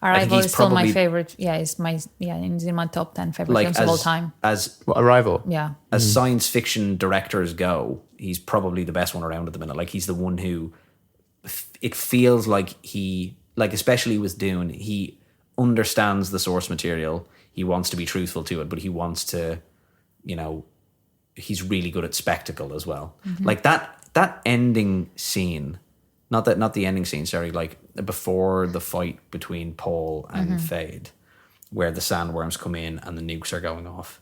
Arrival he's is still my probably- favorite. Yeah, it's in my top 10 favorite films of all time. As Arrival. Yeah. as science fiction directors go, he's probably the best one around at the minute. Like he's the one who it feels like he, like especially with Dune, he understands the source material. He wants to be truthful to it, but he wants to, he's really good at spectacle as well. Like that ending scene, not the ending scene, sorry, like before the fight between Paul and Fade, where the sandworms come in and the nukes are going off,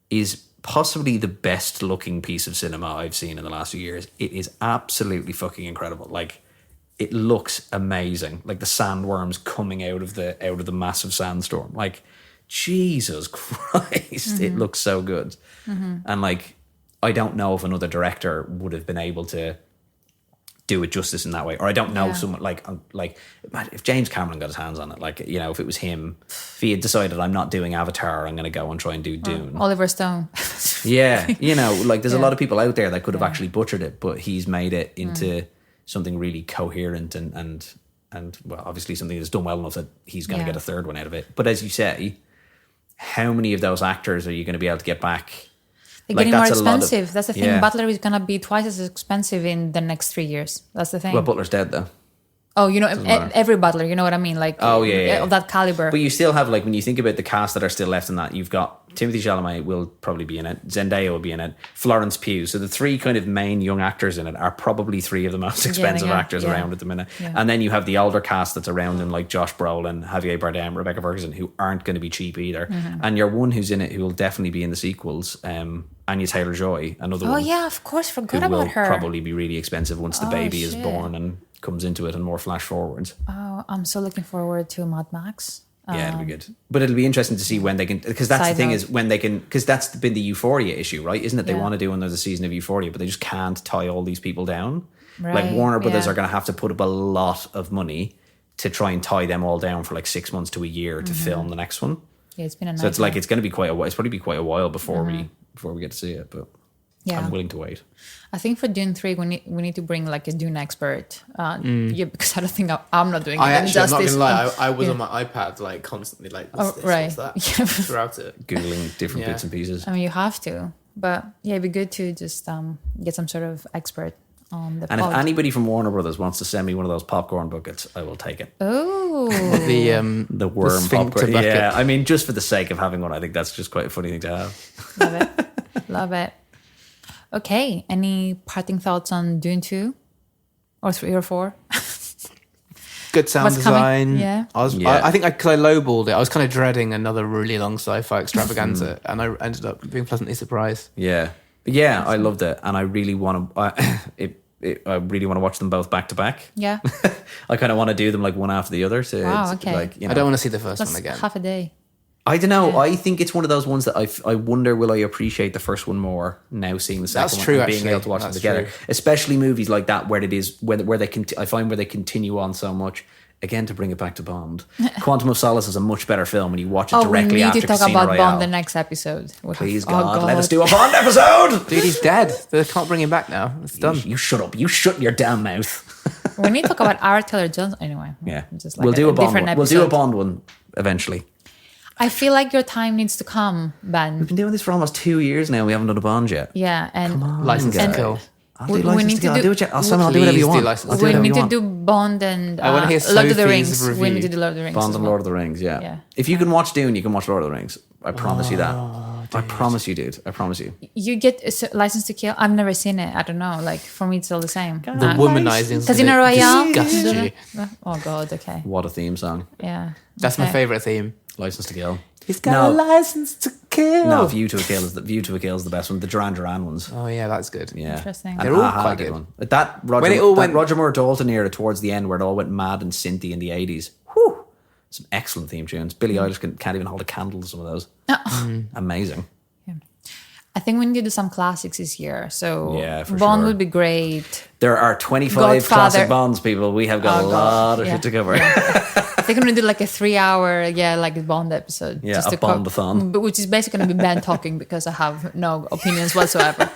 is possibly the best looking piece of cinema I've seen in the last few years. It is absolutely fucking incredible. Like it looks amazing. Like the sandworms coming out of the massive sandstorm. Like Jesus Christ, it looks so good. And like I don't know if another director would have been able to do it justice in that way, or I don't know someone like man, if James Cameron got his hands on it, like if it was him, if he had decided I'm not doing Avatar, I'm going to go and try and do Dune. Oliver Stone. Yeah, like there's a lot of people out there that could have actually butchered it, but he's made it into something really coherent and well, obviously something that's done well enough that he's going to get a third one out of it. But as you say, how many of those actors are you going to be able to get back? They're Like, getting more that's a lot of- expensive. That's the thing. yeah. Butler is going to be twice as expensive in the next 3 years. That's the thing. Well, Butler's dead though. Oh, matter. every Butler, you know what I mean? Like, Yeah. of that caliber. But you still have, like, when you think about the cast that are still left in that, you've got Timothée Chalamet will probably be in it, Zendaya will be in it, Florence Pugh. So the three kind of main young actors in it are probably three of the most expensive actors around at the minute. Yeah. And then you have the older cast that's around them, like Josh Brolin, Javier Bardem, Rebecca Ferguson, who aren't going to be cheap either. And your one who's in it who will definitely be in the sequels, Anya Taylor-Joy, another one. Oh, yeah, of course. Forgot who about will her. probably be really expensive once the baby is shit. born and comes into it and more flash forwards. Oh, I'm so looking forward to Mad Max. Yeah, it'll be good. But it'll be interesting to see when they can, because that's the thing is when they can, because that's been the Euphoria issue, right? Isn't it? They want to do another season of Euphoria, but they just can't tie all these people down. Right, like Warner Brothers are going to have to put up a lot of money to try and tie them all down for like 6 months to a year to film the next one. Yeah, it's been a So it's like, nightmare. it's going to be quite a while. It's probably be quite a while before we get to see it, but Yeah. I'm willing to wait. I think for Dune 3, we need to bring like a Dune expert. Yeah, because I don't think I'm not doing it. I'm not justice. gonna lie. I was on my iPad like constantly like what's this, right. what's that Yeah. throughout it. Googling different bits and pieces. I mean, you have to. But yeah, it'd be good to just get some sort of expert on the And pod. if anybody from Warner Brothers wants to send me one of those popcorn buckets, I will take it. Oh. The worm sphincter popcorn. bucket. Yeah, I mean, just for the sake of having one, I think that's just quite a funny thing to have. Love it. Love it. Okay. Any parting thoughts on Dune 2? Or 3 or 4? good sound What's coming? design. Yeah. I think I lowballed it. I was kind of dreading another really long sci-fi extravaganza, and I ended up being pleasantly surprised. Yeah, I loved it, and I really want to. I really want to watch them both back to back. Yeah. I kind of want to do them like one after the other. So Wow, it's okay. like, you know. I don't want to see the first That's one again. half a day. I don't know. I think it's one of those ones that I wonder will I appreciate the first one more now seeing the second That's one true, and being actually. able to watch them That's together. true. Especially movies like that where it is where they I find where they continue on so much. Again, to bring it back to Bond, Quantum of Solace is a much better film when you watch it directly we need after to talk Casino about Royale. Bond the next episode. Please God, let us do a Bond episode. Dude, he's dead. They can't bring him back now. It's done. You shut up. You shut your damn mouth. We need to talk about our Taylor Jones anyway. Yeah, just like we'll do a Bond different one. episode. We'll do a Bond one eventually. I feel like your time needs to come, Ben. We've been doing this for almost 2 years now. We haven't done a Bond yet. Yeah, and License to guys. Kill. I'll do We License need to to Kill. do- I'll do it. I'll do whatever Please you do want. License I'll to do we whatever need you to want. do Bond and I wanna hear Lord of the Sophie's Rings. We review. need to do Lord of the Rings. Bond as and well. Lord of the Rings, yeah. Yeah. If you can watch Dune, you can watch Lord of the Rings. I promise you that. I promise you, dude. I promise you. You get License to Kill. I've never seen it. I don't know. Like for me, it's all the same. The womanizing Casino Royale. disgusts you. Oh God. Okay. What a theme song. Yeah. That's my Okay. favorite theme. License to Kill. He's got a license to kill. No, View to a Kill is the best one. The Duran Duran ones. Oh yeah, that's good. Yeah. Interesting. And They're all Aha, quite good good. one. That Roger, When it all that went- Roger Moore Dalton era towards the end where it all went mad and synthy in the 80s. Whew. Some excellent theme tunes. Billie Eilish can't even hold a candle to some of those. Amazing. I think we need to do some classics this year. So Yeah, for Bond sure. would be great. There are 25 Godfather. classic Bonds, people. We have got Oh, a God. lot of Yeah. shit to cover. I think I'm gonna do like a 3-hour, like a Bond episode. Yeah, a to Bondathon. which is basically gonna be Ben talking because I have no opinions whatsoever.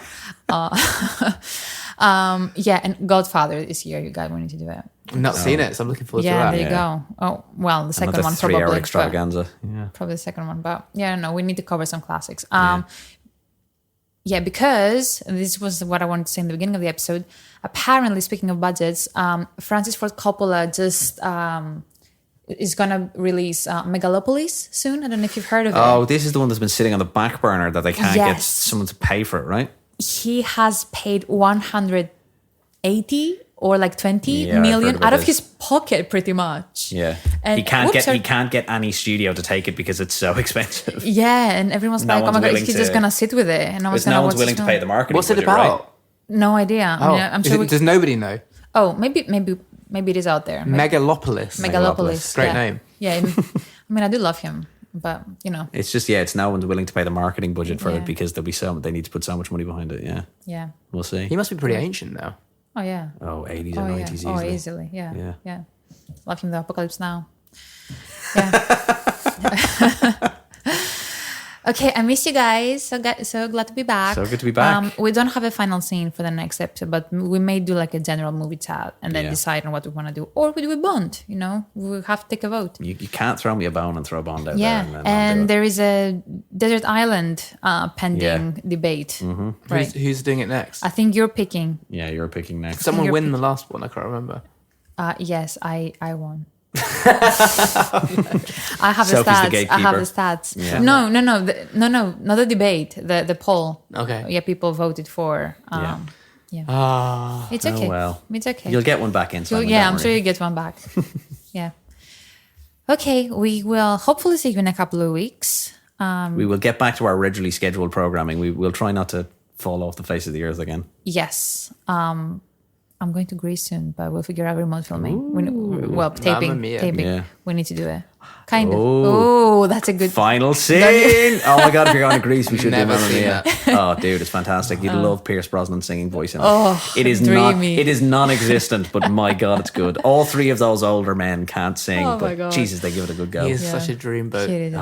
And Godfather this year, you guys, we need to do it. I've not seen it, so I'm looking forward to Yeah, that. there you go. Oh, well, the second Another one 3-hour probably. extravaganza. Yeah. Probably the second one, but yeah, no, we need to cover some classics. Because and this was what I wanted to say in the beginning of the episode. Apparently, speaking of budgets, Francis Ford Coppola just is gonna release Megalopolis soon. I don't know if you've heard of it. Oh, this is the one that's been sitting on the back burner that they can't get Yes. someone to pay for it, right? He has paid 180 or like 20 Yeah, I've heard million about out of this. his pocket, pretty much. Yeah. And he can't whoops, get any studio to take it because it's so expensive. Yeah, and everyone's No like, "Oh one's my god, willing he's to- just gonna sit with it." And I was Because gonna no one's watch willing the to pay the film. marketing What's it budget, about? right? No idea. Oh, I'm sure. does nobody know? Oh, maybe it is out there. Megalopolis. Megalopolis. Great yeah. name. Yeah, I mean, I do love him, but It's just, it's no one's willing to pay the marketing budget for Yeah. it because they need to put so much money behind it. Yeah. yeah. We'll see. He must be pretty ancient now. Oh yeah. Oh, 80s Oh and yeah. 90s Oh, easily. easily. Yeah. Yeah. Yeah. Love him. The Apocalypse Now. Yeah. Okay, I miss you guys. So glad to be back. So good to be back. We don't have a final scene for the next episode, but we may do like a general movie chat and then Yeah. decide on what we want to do, or we do a Bond. We have to take a vote. You can't throw me a bone and throw a Bond out Yeah, there. and there is a desert island pending debate. Mm-hmm. Right. Who's doing it next? I think you're picking. Yeah, you're picking next. Someone you're win the last one. I can't remember. Yes, I won. I have the Sophie's the stats. I have the gatekeeper. stats. Yeah. No, not the debate. The poll. Okay. Yeah, people voted for. Yeah. It's okay. Oh, well. It's okay. You'll get one back in. Simon, Yeah, don't I'm sure worry. you get one back. Yeah. Okay, we will hopefully see you in a couple of weeks. We will get back to our originally scheduled programming. We will try not to fall off the face of the earth again. Yes. I'm going to Greece soon, but we'll figure out remote filming. Taping. Mamma mia. Taping. Yeah. We need to do it. Kind of. Oh. Oh, that's a good. Final scene! Oh my god, if you're going to Greece, we should Never do Mamma seen Mia. Oh, dude, it's fantastic. You'd love Pierce Brosnan's singing voice in it. Oh, It is dreamy. it is non-existent, but my god, it's good. All three of those older men can't sing, Oh my but God. Jesus, they give it a good go. He is Yeah. such a dreamboat. Cute,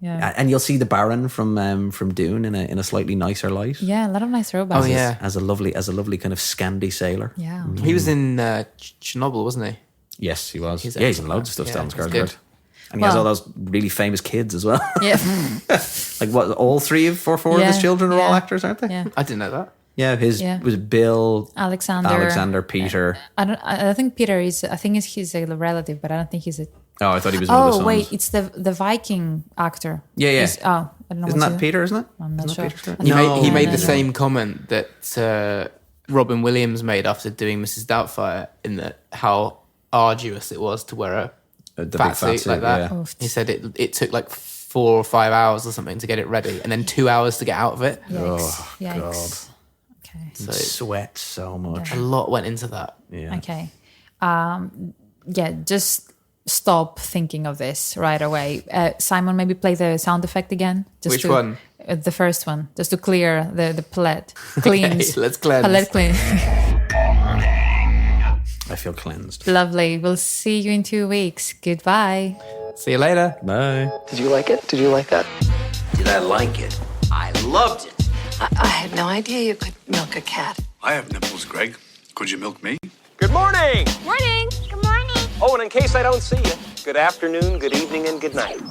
yeah. And you'll see the Baron from Dune in a slightly nicer light. Yeah, a lot of nice robots. Oh yeah. As a lovely kind of Scandi sailor. Yeah. He was in Chernobyl, wasn't he? Yes, he was. He's He's in loads of stuff. Yeah, Stellan he's Skarsgård. good. And he has all Well- those really famous kids as well. Yeah. Like what? All three of four of his Yeah, children are all yeah. actors, aren't they? Yeah. I didn't know that. Yeah, his Yeah. was Bill, Alexander. Peter. I don't think Peter is. I think he's a relative, but I don't think he's a. Oh, I thought he was one of the Oh sons. wait, it's the Viking actor. Yeah, yeah. I don't know. Isn't what's that Peter? Isn't it? I'm not Isn't sure. that Peter's I He don't made, he know. made No, the no. same comment that Robin Williams made after doing Mrs. Doubtfire, in that how arduous it was to wear The big fat suit like that. yeah. He said it took like 4 or 5 hours or something to get it ready, and then 2 hours to get out of it. Yikes. Yikes. Okay. So sweat so much. A lot went into that. Yeah. Okay. Yeah, just stop thinking of this right away. Simon, maybe play the sound effect again. Which one? The first one, just to clear the palette. Cleanse. Okay, let's cleanse. Palette cleanse. I feel cleansed. Lovely. We'll see you in 2 weeks. Goodbye. See you later. Bye. Did you like it? Did you like that? Did I like it? I loved it. I had no idea you could milk a cat. I have nipples, Greg. Could you milk me? Good morning. Morning. Good morning. Oh, and in case I don't see you, good afternoon, good evening, and good night.